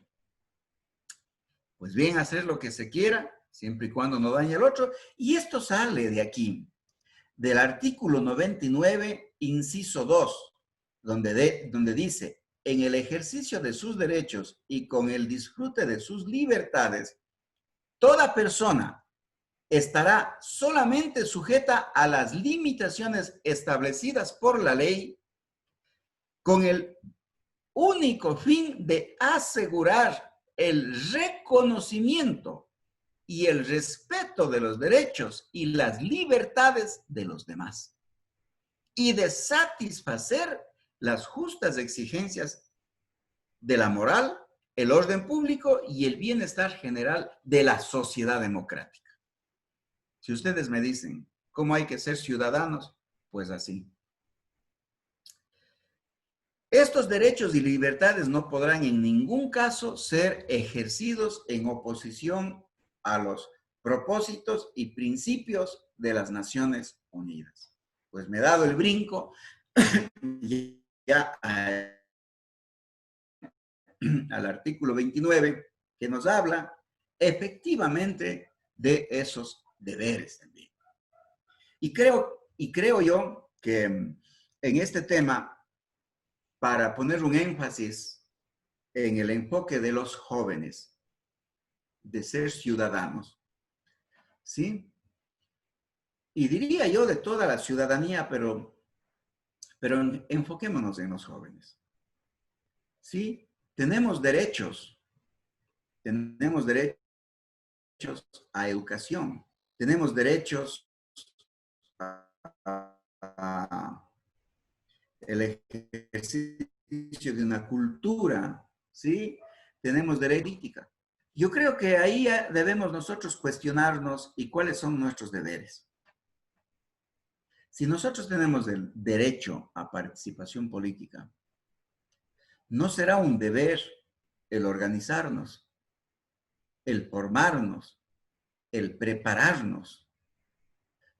Pues bien, hacer lo que se quiera, siempre y cuando no dañe al otro. Y esto sale de aquí, del artículo 99, inciso 2, donde dice, en el ejercicio de sus derechos y con el disfrute de sus libertades, toda persona estará solamente sujeta a las limitaciones establecidas por la ley con el único fin de asegurar el reconocimiento y el respeto de los derechos y las libertades de los demás, y de satisfacer las justas exigencias de la moral, el orden público y el bienestar general de la sociedad democrática. Si ustedes me dicen cómo hay que ser ciudadanos, pues así. Estos derechos y libertades no podrán en ningún caso ser ejercidos en oposición a los propósitos y principios de las Naciones Unidas. Pues me he dado el brinco ya al artículo 29, que nos habla efectivamente de esos deberes también. Y creo yo que en este tema, para poner un énfasis en el enfoque de los jóvenes, de ser ciudadanos, ¿sí? Y diría yo de toda la ciudadanía, pero enfoquémonos en los jóvenes, ¿sí? Tenemos derechos a educación, tenemos derechos a el ejercicio de una cultura, ¿sí? Tenemos derecho a política. Yo creo que ahí debemos nosotros cuestionarnos y cuáles son nuestros deberes. Si nosotros tenemos el derecho a participación política, no será un deber el organizarnos, el formarnos, el prepararnos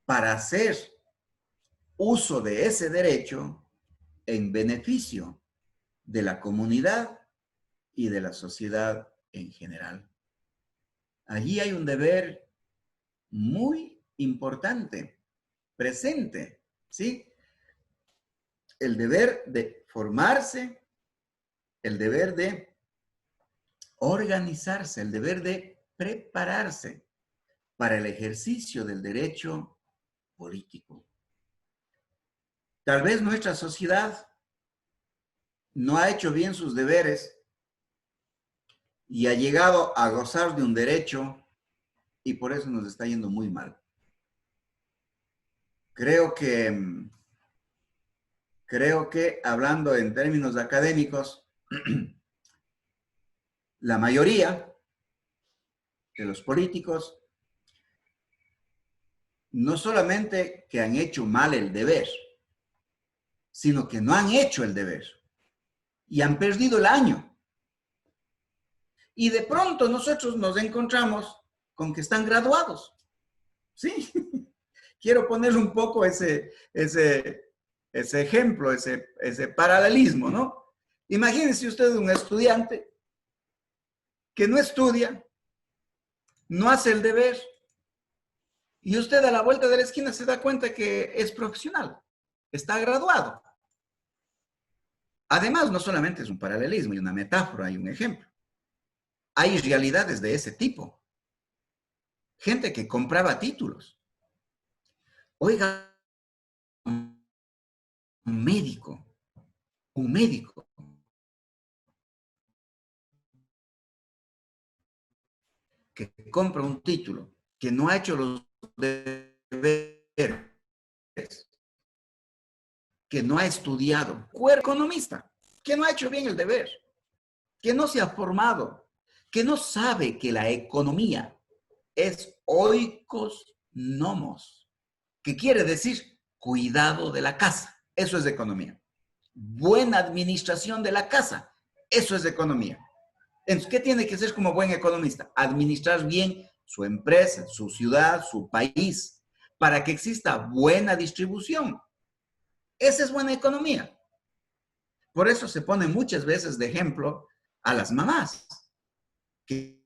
para hacer uso de ese derecho en beneficio de la comunidad y de la sociedad en general. Allí hay un deber muy importante, presente, ¿sí? El deber de formarse, el deber de organizarse, el deber de prepararse para el ejercicio del derecho político. Tal vez nuestra sociedad no ha hecho bien sus deberes y ha llegado a gozar de un derecho y por eso nos está yendo muy mal. Creo que hablando en términos académicos, la mayoría de los políticos no solamente que han hecho mal el deber, sino que no han hecho el deber y han perdido el año. Y de pronto nosotros nos encontramos con que están graduados. Sí, quiero poner un poco ese ejemplo, ese paralelismo, ¿no? Imagínense usted un estudiante que no estudia, no hace el deber, y usted a la vuelta de la esquina se da cuenta que es profesional, está graduado. Además, no solamente es un paralelismo y una metáfora y un ejemplo. Hay realidades de ese tipo. Gente que compraba títulos. Oiga, un médico que compra un título, que no ha hecho los deberes, que no ha estudiado, economista, que no ha hecho bien el deber, que no se ha formado, que no sabe que la economía es oikos nomos, que quiere decir cuidado de la casa. Eso es economía. Buena administración de la casa. Eso es economía. Entonces, ¿qué tiene que ser como buen economista? Administrar bien su empresa, su ciudad, su país, para que exista buena distribución. Esa es buena economía. Por eso se pone muchas veces de ejemplo a las mamás, que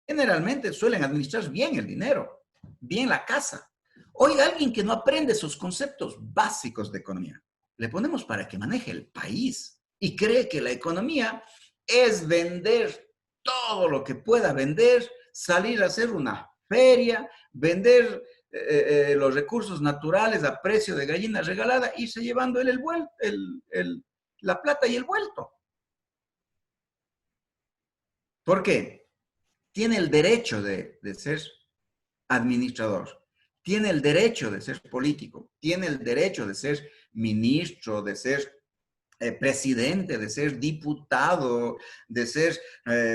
generalmente suelen administrar bien el dinero, bien la casa. Oiga, alguien que no aprende esos conceptos básicos de economía, le ponemos para que maneje el país y cree que la economía es vender todo lo que pueda vender, salir a hacer una feria, vender los recursos naturales a precio de gallina regalada, irse llevando la plata y el vuelto. ¿Por qué? tiene el derecho de ser administrador, tiene el derecho de ser político, tiene el derecho de ser ministro, de ser presidente, de ser diputado, de ser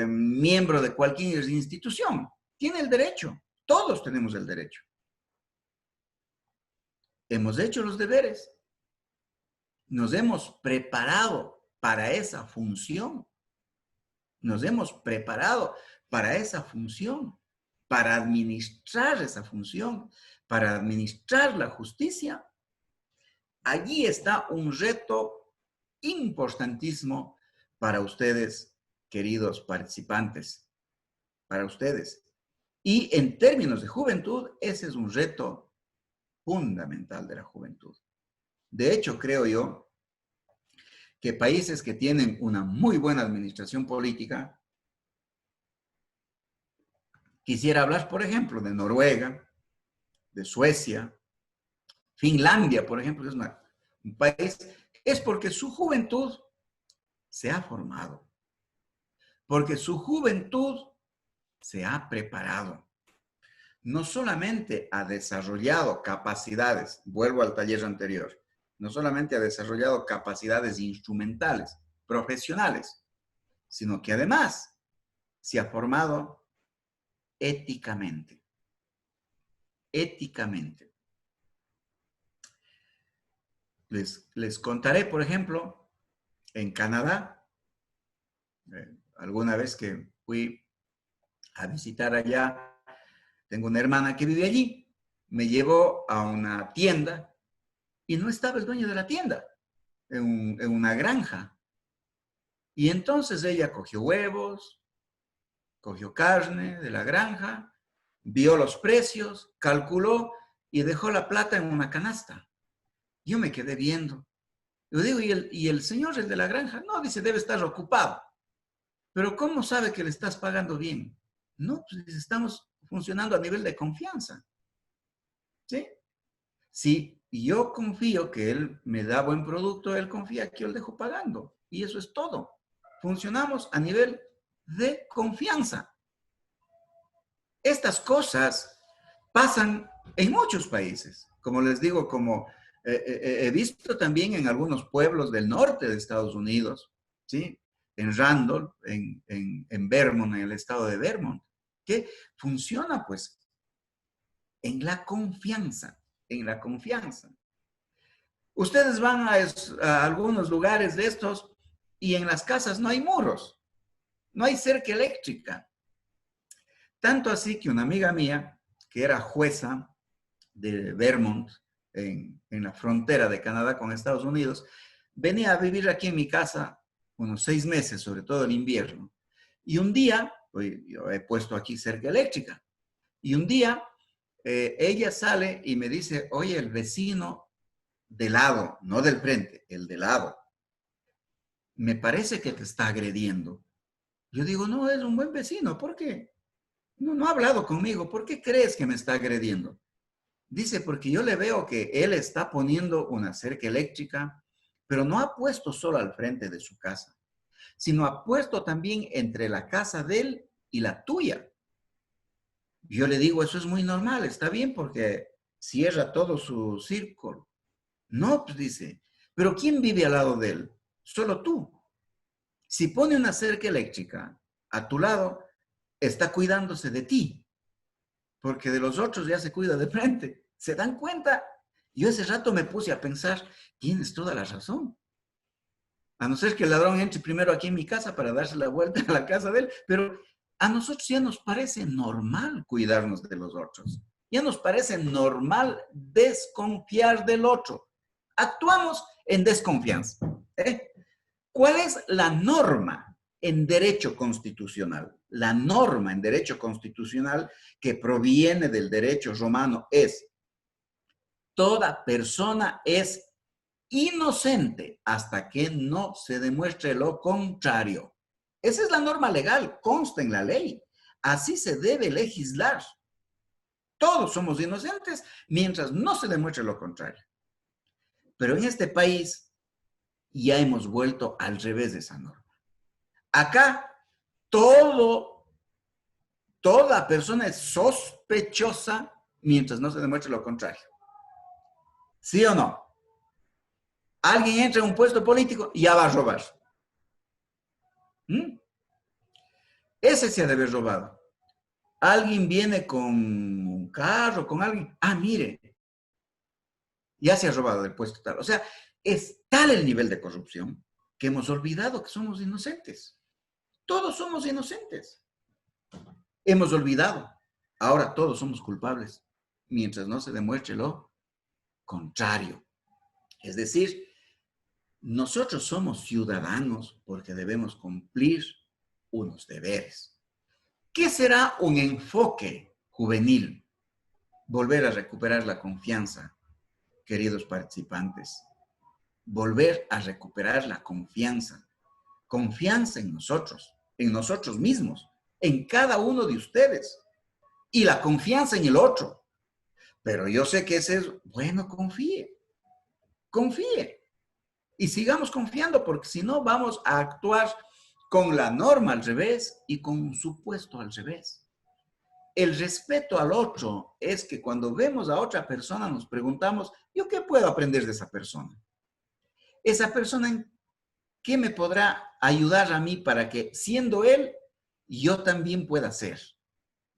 miembro de cualquier institución. Tiene el derecho. Todos tenemos el derecho. Hemos hecho los deberes. Nos hemos preparado para esa función. Nos hemos preparado para esa función, para administrar esa función, para administrar la justicia. Allí está un reto importantísimo para ustedes, queridos participantes, para ustedes. Y en términos de juventud, ese es un reto fundamental de la juventud. De hecho, creo yo que países que tienen una muy buena administración política, quisiera hablar, por ejemplo, de Noruega, de Suecia, Finlandia, por ejemplo, que es un país, es porque su juventud se ha formado, porque su juventud se ha preparado. No solamente ha desarrollado capacidades, vuelvo al taller anterior, no solamente ha desarrollado capacidades instrumentales, profesionales, sino que además se ha formado éticamente. Éticamente. Les contaré, por ejemplo, en Canadá, alguna vez que fui a visitar allá, tengo una hermana que vive allí, me llevó a una tienda y no estaba el dueño de la tienda, en una granja. Y entonces ella cogió huevos, cogió carne de la granja, vio los precios, calculó y dejó la plata en una canasta. Yo me quedé viendo. Yo digo, ¿y el señor, el de la granja? No, dice, debe estar ocupado. Pero ¿cómo sabe que le estás pagando bien? No, pues estamos funcionando a nivel de confianza. ¿Sí? Si yo confío que él me da buen producto, él confía que yo le dejo pagando. Y eso es todo. Funcionamos a nivel de confianza. Estas cosas pasan en muchos países. Como les digo, como he visto también en algunos pueblos del norte de Estados Unidos, ¿sí? En Randolph, en Vermont, en el estado de Vermont, que funciona pues en la confianza, en la confianza. Ustedes van a algunos lugares de estos y en las casas no hay muros, no hay cerca eléctrica. Tanto así que una amiga mía, que era jueza de Vermont, en la frontera de Canadá con Estados Unidos, venía a vivir aquí en mi casa unos 6 meses, sobre todo el invierno. Y un día, pues, yo he puesto aquí cerca eléctrica, y un día ella sale y me dice, oye, el vecino del lado, no del frente, el del lado, me parece que te está agrediendo. Yo digo, no, es un buen vecino, ¿por qué? No ha hablado conmigo, ¿por qué crees que me está agrediendo? Dice, porque yo le veo que él está poniendo una cerca eléctrica, pero no ha puesto solo al frente de su casa, sino ha puesto también entre la casa de él y la tuya. Yo le digo, eso es muy normal, está bien porque cierra todo su círculo. No, pues dice, pero ¿quién vive al lado de él? Solo tú. Si pone una cerca eléctrica a tu lado, está cuidándose de ti, porque de los otros ya se cuida de frente. ¿Se dan cuenta? Yo ese rato me puse a pensar, tienes toda la razón. A no ser que el ladrón entre primero aquí en mi casa para darse la vuelta a la casa de él, pero a nosotros ya nos parece normal cuidarnos de los otros. Ya nos parece normal desconfiar del otro. Actuamos en desconfianza. ¿Cuál es la norma en derecho constitucional? La norma en derecho constitucional que proviene del derecho romano es: toda persona es inocente hasta que no se demuestre lo contrario. Esa es la norma legal, consta en la ley. Así se debe legislar. Todos somos inocentes mientras no se demuestre lo contrario. Pero en este país ya hemos vuelto al revés de esa norma. Acá todo toda persona es sospechosa mientras no se demuestre lo contrario. ¿Sí o no? Alguien entra en un puesto político y ya va a robar. ¿Mm? Ese se ha de haber robado. Alguien viene con un carro, con alguien. Ah, mire, ya se ha robado del puesto tal. O sea, es tal el nivel de corrupción que hemos olvidado que somos inocentes. Todos somos inocentes. Hemos olvidado. Ahora todos somos culpables, mientras no se demuestre lo contrario. Es decir, nosotros somos ciudadanos porque debemos cumplir unos deberes. ¿Qué será un enfoque juvenil? Volver a recuperar la confianza, queridos participantes. Volver a recuperar la confianza. Confianza en nosotros mismos, en cada uno de ustedes. Y la confianza en el otro. Pero yo sé que ese es, bueno, confíe. Confíe. Y sigamos confiando, porque si no vamos a actuar con la norma al revés y con un supuesto al revés. El respeto al otro es que cuando vemos a otra persona nos preguntamos, ¿yo qué puedo aprender de esa persona? Esa persona, ¿en qué me podrá ayudar a mí para que, siendo él, yo también pueda ser?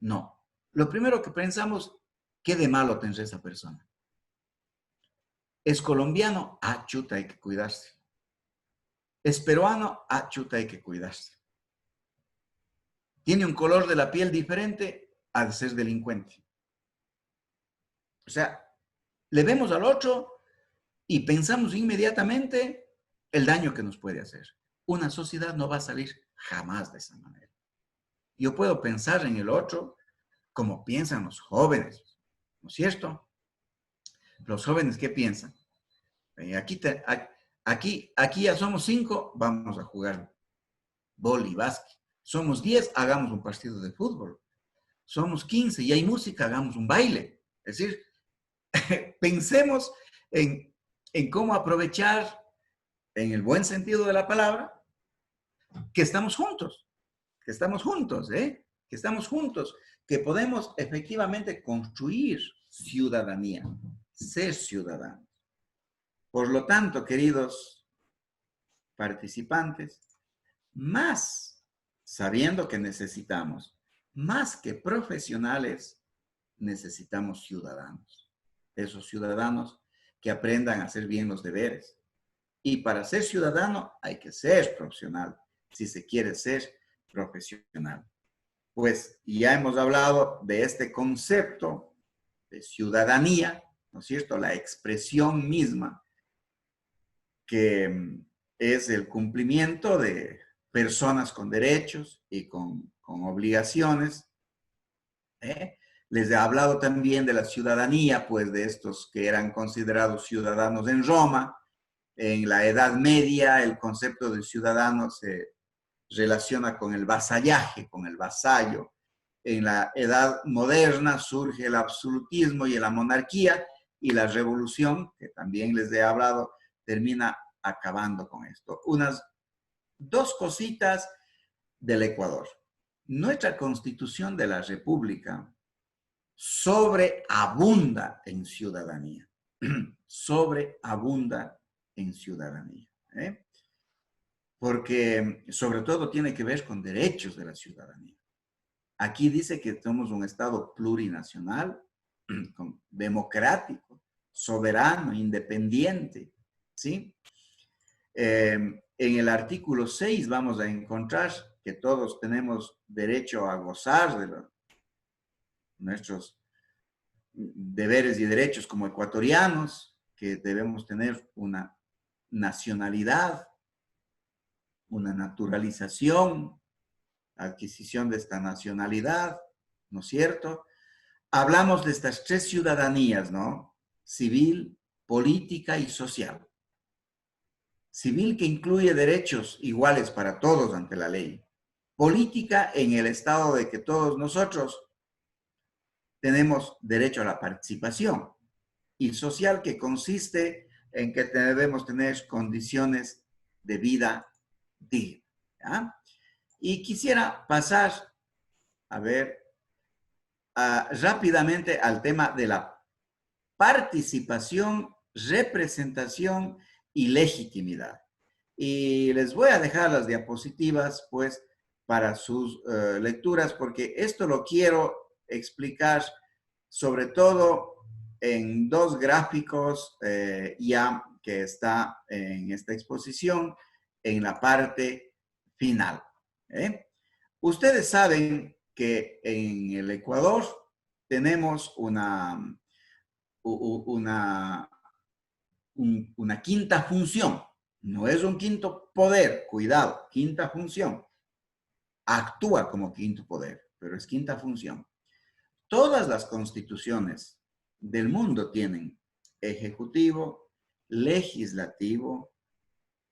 No. Lo primero que pensamos, ¿qué de malo tendrá esa persona? ¿Es colombiano? Ah, chuta, hay que cuidarse. ¿Es peruano? Ah, chuta, hay que cuidarse. ¿Tiene un color de la piel diferente? Ha de ser delincuente. O sea, le vemos al otro y pensamos inmediatamente el daño que nos puede hacer. Una sociedad no va a salir jamás de esa manera. Yo puedo pensar en el otro como piensan los jóvenes, ¿no es cierto? Los jóvenes, ¿qué piensan? Aquí ya somos 5, vamos a jugar vóley, básquet. Somos 10, hagamos un partido de fútbol. Somos 15 y hay música, hagamos un baile. Es decir, pensemos en cómo aprovechar, en el buen sentido de la palabra, que estamos juntos, que estamos juntos, que podemos efectivamente construir ciudadanía, ser ciudadanos. Por lo tanto, queridos participantes, más sabiendo que necesitamos, más que profesionales, necesitamos ciudadanos. Esos ciudadanos que aprendan a hacer bien los deberes. Y para ser ciudadano hay que ser profesional, si se quiere ser profesional. Pues ya hemos hablado de este concepto de ciudadanía, ¿no es cierto? La expresión misma que es el cumplimiento de personas con derechos y con obligaciones. Les he hablado también de la ciudadanía, pues de estos que eran considerados ciudadanos en Roma. En la Edad Media, el concepto de ciudadano se relaciona con el vasallaje, con el vasallo. En la Edad Moderna surge el absolutismo y la monarquía, y la revolución, que también les he hablado, termina acabando con esto. Unas dos cositas del Ecuador. Nuestra Constitución de la República sobreabunda en ciudadanía. Sobreabunda en ciudadanía. Porque sobre todo tiene que ver con derechos de la ciudadanía. Aquí dice que somos un Estado plurinacional, democrático, soberano, independiente, ¿sí? En el artículo 6 vamos a encontrar que todos tenemos derecho a gozar de nuestros deberes y derechos como ecuatorianos, que debemos tener una nacionalidad, una naturalización, adquisición de esta nacionalidad, ¿no es cierto? Hablamos de estas tres ciudadanías, ¿no? Civil, política y social. Civil, que incluye derechos iguales para todos ante la ley. Política, en el estado de que todos nosotros tenemos derecho a la participación. Y social, que consiste en que debemos tener condiciones de vida digna. ¿Ya? Y quisiera pasar a ver rápidamente al tema de la participación, representación y legitimidad. Y les voy a dejar las diapositivas, pues, para sus lecturas, porque esto lo quiero explicar sobre todo en dos gráficos ya que está en esta exposición, en la parte final. Ustedes saben que en el Ecuador tenemos una quinta función. No es un quinto poder, cuidado, quinta función. Actúa como quinto poder, pero es quinta función. Todas las constituciones del mundo tienen ejecutivo, legislativo,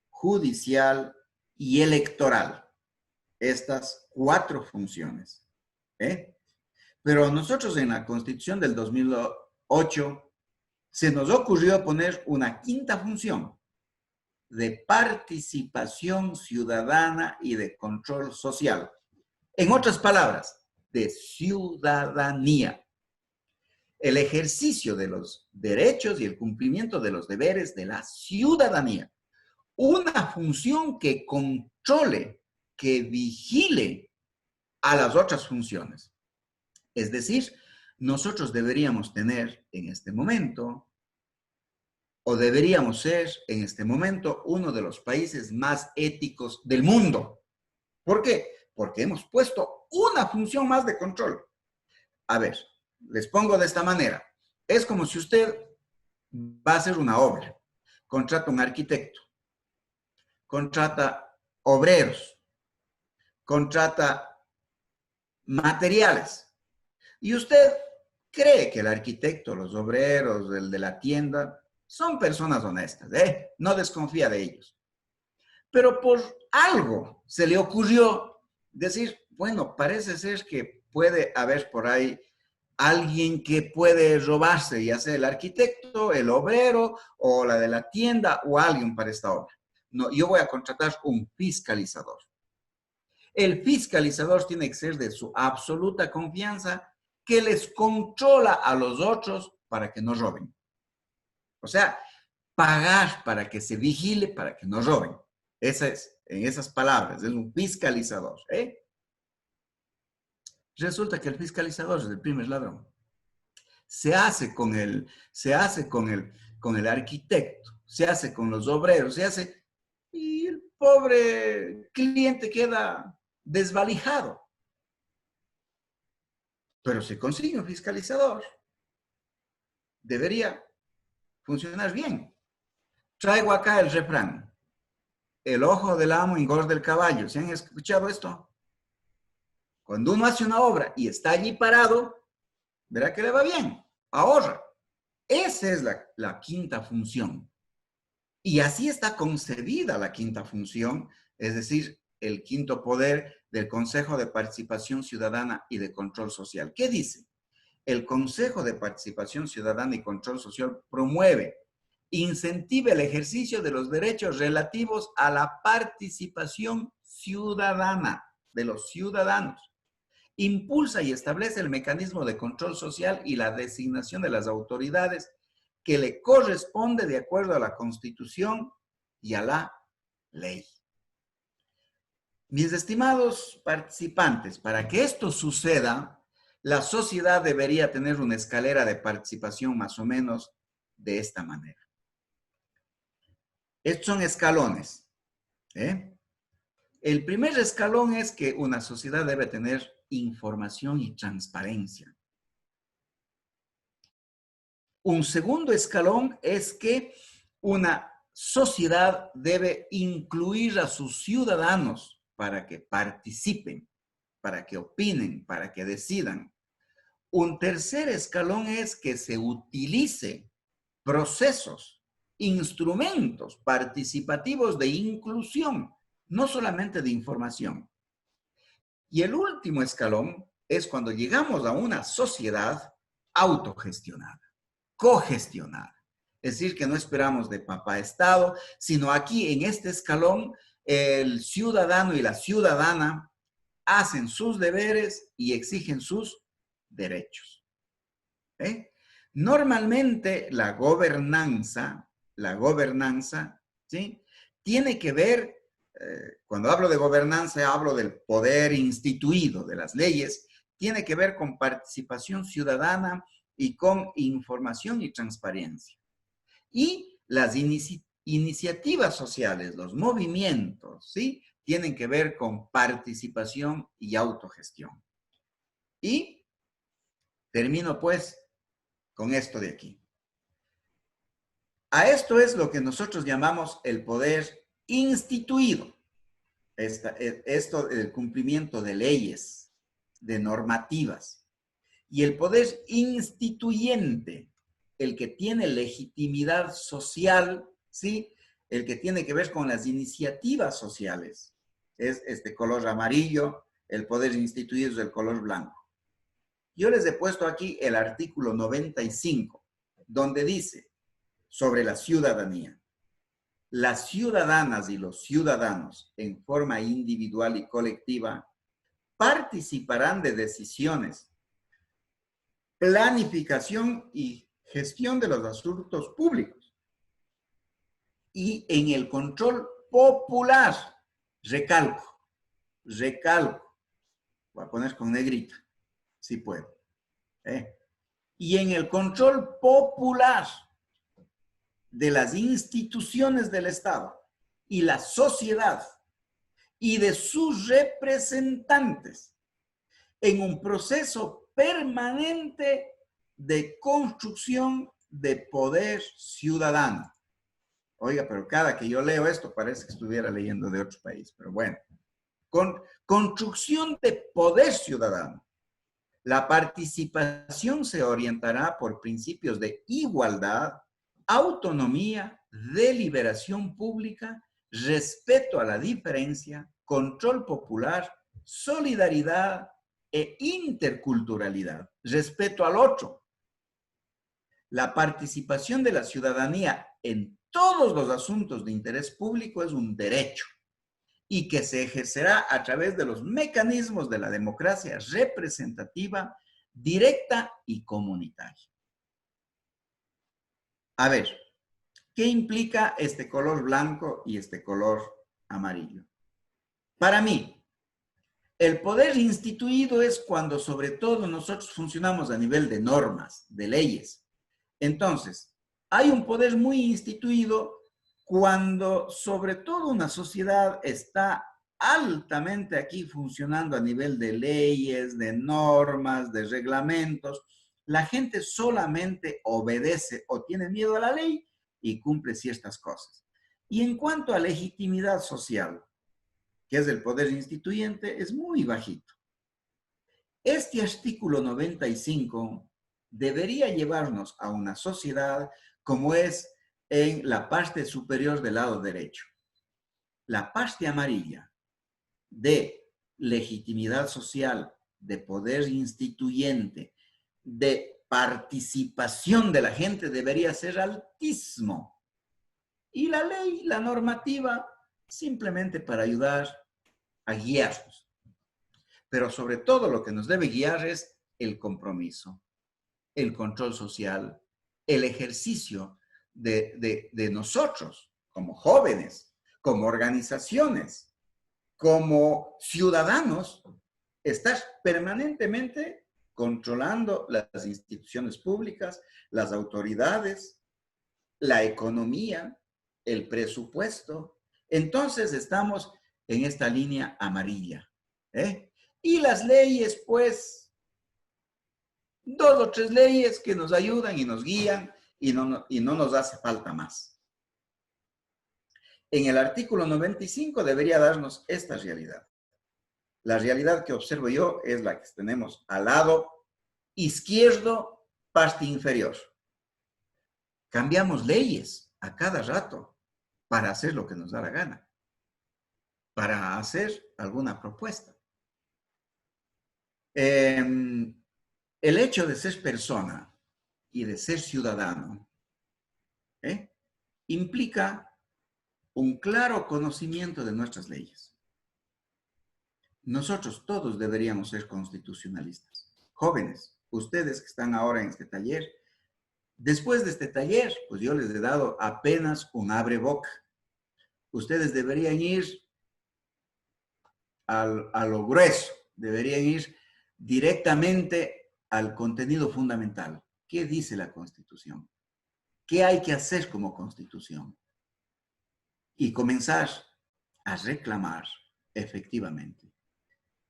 judicial y electoral. Estas 4 funciones. Pero nosotros en la Constitución del 2008 se nos ocurrió poner una quinta función de participación ciudadana y de control social. En otras palabras, de ciudadanía. El ejercicio de los derechos y el cumplimiento de los deberes de la ciudadanía. Una función que controle, que vigile a las otras funciones. Es decir, nosotros deberíamos tener en este momento, o deberíamos ser en este momento, uno de los países más éticos del mundo. ¿Por qué? Porque hemos puesto una función más de control. A ver, les pongo de esta manera. Es como si usted va a hacer una obra, contrata un arquitecto, contrata obreros, contrata materiales. Y usted cree que el arquitecto, los obreros, el de la tienda, son personas honestas, no desconfía de ellos. Pero por algo se le ocurrió decir, bueno, parece ser que puede haber por ahí alguien que puede robarse, ya sea el arquitecto, el obrero o la de la tienda o alguien para esta obra. No, yo voy a contratar un fiscalizador. El fiscalizador tiene que ser de su absoluta confianza, que les controla a los otros para que no roben. O sea, pagar para que se vigile, para que no roben. Esa es, en esas palabras, es un fiscalizador. Resulta que el fiscalizador es el primer ladrón. Se hace con el arquitecto, se hace con los obreros, se hace, y el pobre cliente queda desvalijado. Pero se consigue un fiscalizador. Debería funcionar bien. Traigo acá el refrán. El ojo del amo engorda el caballo. ¿Se han escuchado esto? Cuando uno hace una obra y está allí parado, verá que le va bien. Ahorra. Esa es la quinta función. Y así está concebida la quinta función, es decir, el quinto poder del Consejo de Participación Ciudadana y de Control Social. ¿Qué dice? El Consejo de Participación Ciudadana y Control Social promueve, incentiva el ejercicio de los derechos relativos a la participación ciudadana de los ciudadanos. Impulsa y establece el mecanismo de control social y la designación de las autoridades que le corresponde de acuerdo a la Constitución y a la ley. Mis estimados participantes, para que esto suceda, la sociedad debería tener una escalera de participación más o menos de esta manera. Estos son escalones. El primer escalón es que una sociedad debe tener información y transparencia. Un segundo escalón es que una sociedad debe incluir a sus ciudadanos para que participen, para que opinen, para que decidan. Un tercer escalón es que se utilice procesos, instrumentos participativos de inclusión, no solamente de información. Y el último escalón es cuando llegamos a una sociedad autogestionada, cogestionada. Es decir, que no esperamos de papá Estado, sino aquí en este escalón, el ciudadano y la ciudadana hacen sus deberes y exigen sus derechos. Normalmente la gobernanza, ¿sí?, tiene que ver, cuando hablo de gobernanza, hablo del poder instituido, de las leyes, tiene que ver con participación ciudadana y con información y transparencia. Y las iniciativas sociales, los movimientos, ¿sí?, tienen que ver con participación y autogestión. Y termino pues con esto de aquí. A esto es lo que nosotros llamamos el poder instituido. Esto del cumplimiento de leyes, de normativas. Y el poder instituyente, el que tiene legitimidad social, ¿sí?, el que tiene que ver con las iniciativas sociales, es este color amarillo, el poder instituido es el color blanco. Yo les he puesto aquí el artículo 95, donde dice sobre la ciudadanía. Las ciudadanas y los ciudadanos, en forma individual y colectiva, participarán de decisiones, planificación y gestión de los asuntos públicos y en el control popular. Recalco, voy a poner con negrita, si puedo. Y en el control popular de las instituciones del Estado y la sociedad y de sus representantes en un proceso permanente de construcción de poder ciudadano. Oiga, pero cada que yo leo esto parece que estuviera leyendo de otro país, pero bueno. Con construcción de poder ciudadano. La participación se orientará por principios de igualdad, autonomía, deliberación pública, respeto a la diferencia, control popular, solidaridad e interculturalidad, respeto al otro. La participación de la ciudadanía en todos los asuntos de interés público es un derecho y que se ejercerá a través de los mecanismos de la democracia representativa, directa y comunitaria. A ver, ¿qué implica este color blanco y este color amarillo? Para mí, el poder instituido es cuando sobre todo nosotros funcionamos a nivel de normas, de leyes. Entonces, hay un poder muy instituido cuando sobre todo una sociedad está altamente aquí funcionando a nivel de leyes, de normas, de reglamentos. La gente solamente obedece o tiene miedo a la ley y cumple ciertas cosas. Y en cuanto a legitimidad social, que es el poder instituyente, es muy bajito. Este artículo 95 debería llevarnos a una sociedad como es en la parte superior del lado derecho. La parte amarilla de legitimidad social, de poder instituyente, de participación de la gente debería ser altísimo. Y la ley, la normativa, simplemente para ayudar a guiarnos. Pero sobre todo lo que nos debe guiar es el compromiso, el control social, el ejercicio de nosotros como jóvenes, como organizaciones, como ciudadanos, estar permanentemente controlando las instituciones públicas, las autoridades, la economía, el presupuesto. Entonces estamos en esta línea amarilla. Y las leyes, pues, 2 o 3 leyes que nos ayudan y nos guían y no nos hace falta más. En el artículo 95 debería darnos esta realidad. La realidad que observo yo es la que tenemos al lado izquierdo, parte inferior. Cambiamos leyes a cada rato para hacer lo que nos da la gana, para hacer alguna propuesta. El hecho de ser persona y de ser ciudadano implica un claro conocimiento de nuestras leyes. Nosotros todos deberíamos ser constitucionalistas, jóvenes, ustedes que están ahora en este taller, después de este taller, pues yo les he dado apenas un abre boca. Ustedes deberían ir a lo grueso, deberían ir directamente al contenido fundamental. ¿Qué dice la Constitución? ¿Qué hay que hacer como Constitución? Y comenzar a reclamar efectivamente.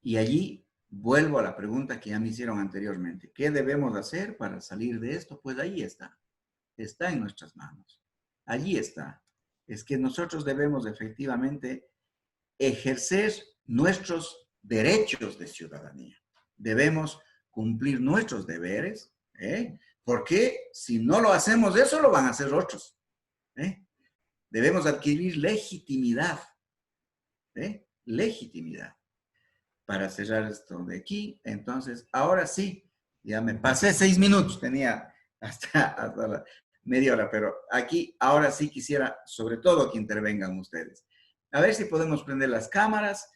Y allí vuelvo a la pregunta que ya me hicieron anteriormente. ¿Qué debemos hacer para salir de esto? Pues ahí está. Está en nuestras manos. Allí está. Es que nosotros debemos efectivamente ejercer nuestros derechos de ciudadanía. Debemos cumplir nuestros deberes, porque si no lo hacemos, eso lo van a hacer otros. Debemos adquirir legitimidad, legitimidad. Para cerrar esto de aquí, entonces, ahora sí, ya me pasé 6 minutos, tenía hasta la media hora, pero aquí, ahora sí quisiera, sobre todo, que intervengan ustedes. A ver si podemos prender las cámaras,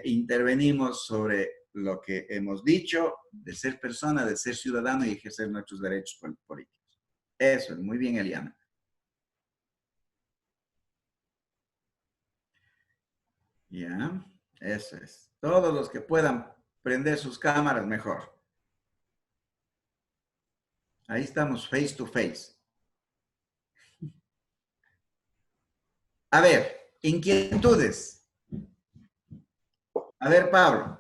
intervenimos sobre lo que hemos dicho, de ser persona, de ser ciudadano y ejercer nuestros derechos políticos. Eso es, muy bien, Eliana. Ya, eso es. Todos los que puedan prender sus cámaras, mejor. Ahí estamos, face to face. A ver, inquietudes. A ver, Pablo.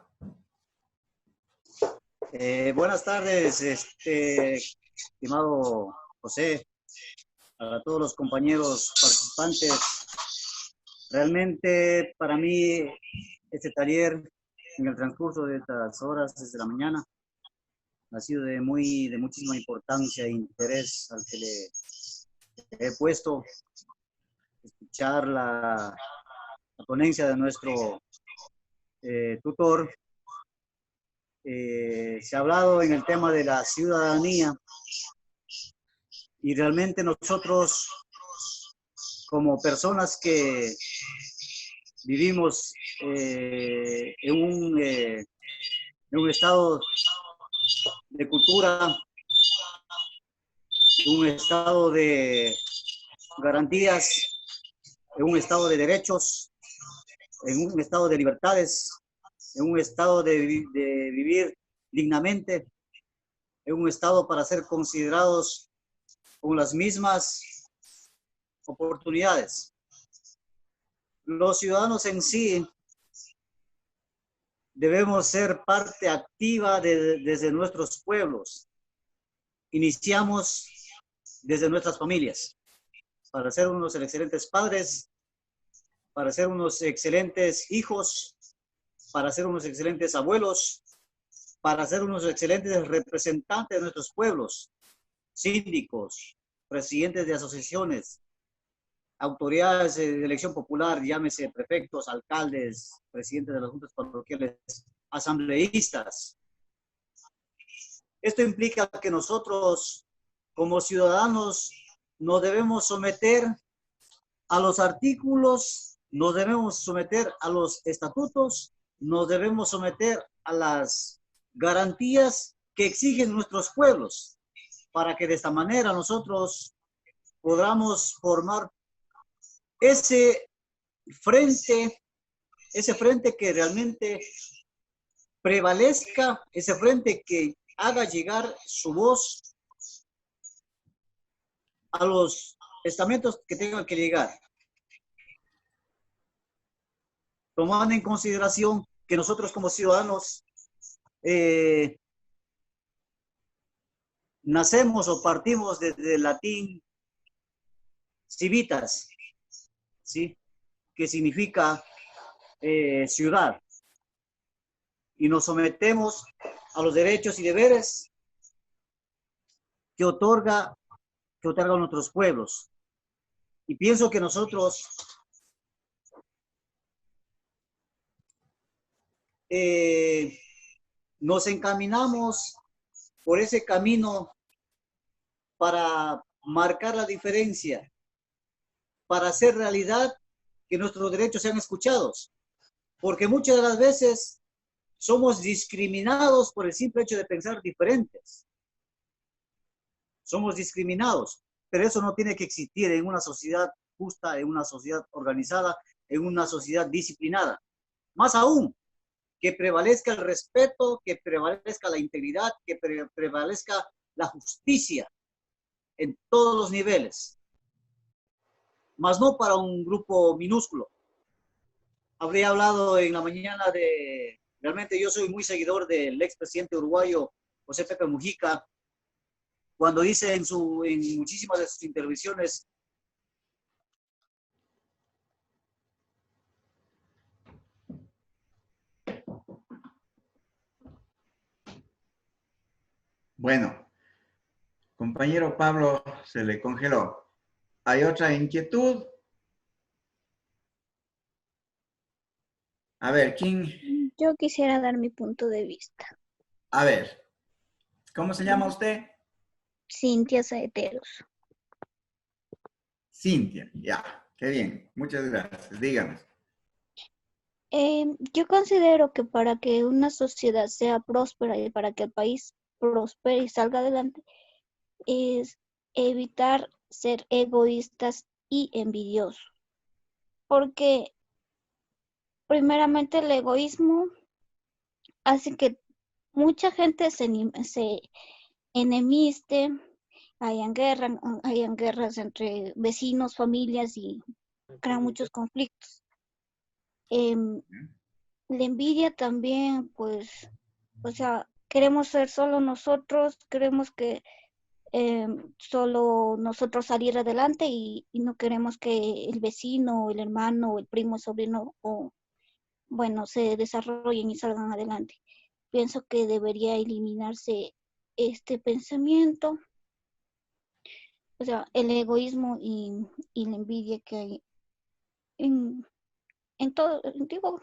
Buenas tardes, estimado José, a todos los compañeros participantes. Realmente para mí este taller en el transcurso de estas horas desde la mañana ha sido de muchísima importancia e interés al que le he puesto. Escuchar la ponencia de nuestro tutor. Se ha hablado en el tema de la ciudadanía y realmente nosotros como personas que vivimos en un estado de cultura, en un estado de garantías, en un estado de derechos, en un estado de libertades, en un estado de vivir dignamente, en un estado para ser considerados con las mismas oportunidades. Los ciudadanos en sí debemos ser parte activa desde nuestros pueblos. Iniciamos desde nuestras familias para ser unos excelentes padres, para ser unos excelentes hijos, para ser unos excelentes abuelos, para ser unos excelentes representantes de nuestros pueblos, síndicos, presidentes de asociaciones, autoridades de elección popular, llámese prefectos, alcaldes, presidentes de las juntas parroquiales, asambleístas. Esto implica que nosotros, como ciudadanos, nos debemos someter a los artículos, nos debemos someter a los estatutos, nos debemos someter a las garantías que exigen nuestros pueblos, para que de esta manera nosotros podamos formar ese frente que realmente prevalezca, ese frente que haga llegar su voz a los estamentos que tengan que llegar, tomando en consideración que nosotros como ciudadanos nacemos o partimos desde el latín civitas, ¿sí? Que significa ciudad, y nos sometemos a los derechos y deberes que otorgan nuestros pueblos. Y pienso que nosotros nos encaminamos por ese camino para marcar la diferencia, para hacer realidad que nuestros derechos sean escuchados. Porque muchas de las veces somos discriminados por el simple hecho de pensar diferentes. Somos discriminados, pero eso no tiene que existir en una sociedad justa, en una sociedad organizada, en una sociedad disciplinada. Más aún, que prevalezca el respeto, que prevalezca la integridad, que prevalezca la justicia en todos los niveles, más no para un grupo minúsculo. Habría hablado en la mañana realmente yo soy muy seguidor del expresidente uruguayo José Pepe Mujica, cuando dice en muchísimas de sus intervenciones, Bueno, compañero Pablo se le congeló. ¿Hay otra inquietud? A ver, ¿quién? Yo quisiera dar mi punto de vista. A ver, ¿cómo se llama usted? Cintia Saeteros. Cintia, ya, qué bien, muchas gracias. Dígame. Yo considero que para que una sociedad sea próspera y para que el país prospere y salga adelante, es evitar ser egoístas y envidiosos. Porque primeramente el egoísmo hace que mucha gente se enemiste, hayan guerras entre vecinos, familias y crean muchos conflictos. La envidia también, pues, o sea, queremos ser solo nosotros, queremos que solo nosotros salir adelante y no queremos que el vecino, el hermano, el primo, el sobrino, o bueno, se desarrollen y salgan adelante. Pienso que debería eliminarse este pensamiento, o sea, el egoísmo y la envidia que hay en todo, digo,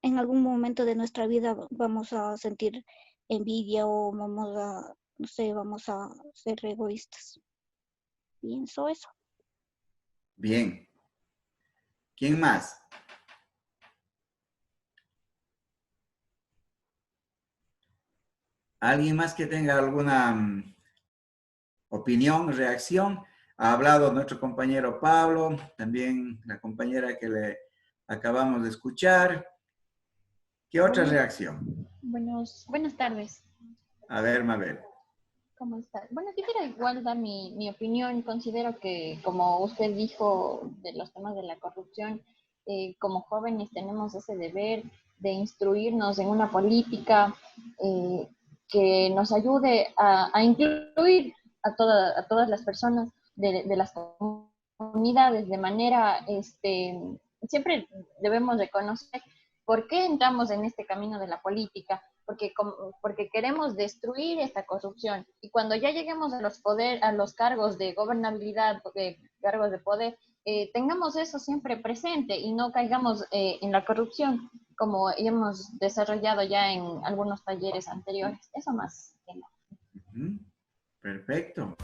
en algún momento de nuestra vida vamos a sentir envidia o vamos a, no sé, vamos a ser egoístas. Pienso eso. Bien. ¿Quién más? ¿Alguien más que tenga alguna opinión, reacción? Ha hablado nuestro compañero Pablo, también la compañera que le acabamos de escuchar. ¿Qué otra reacción? Buenas tardes. A ver, Mabel. ¿Cómo está? Bueno, quisiera igual dar mi opinión. Considero que, como usted dijo, de los temas de la corrupción, como jóvenes tenemos ese deber de instruirnos en una política que nos ayude a incluir a todas las personas de las comunidades de manera, siempre debemos de conocer por qué entramos en este camino de la política, porque queremos destruir esta corrupción. Y cuando ya lleguemos a los cargos de gobernabilidad, cargos de poder, tengamos eso siempre presente y no caigamos en la corrupción, como hemos desarrollado ya en algunos talleres anteriores. Eso más que nada. Perfecto.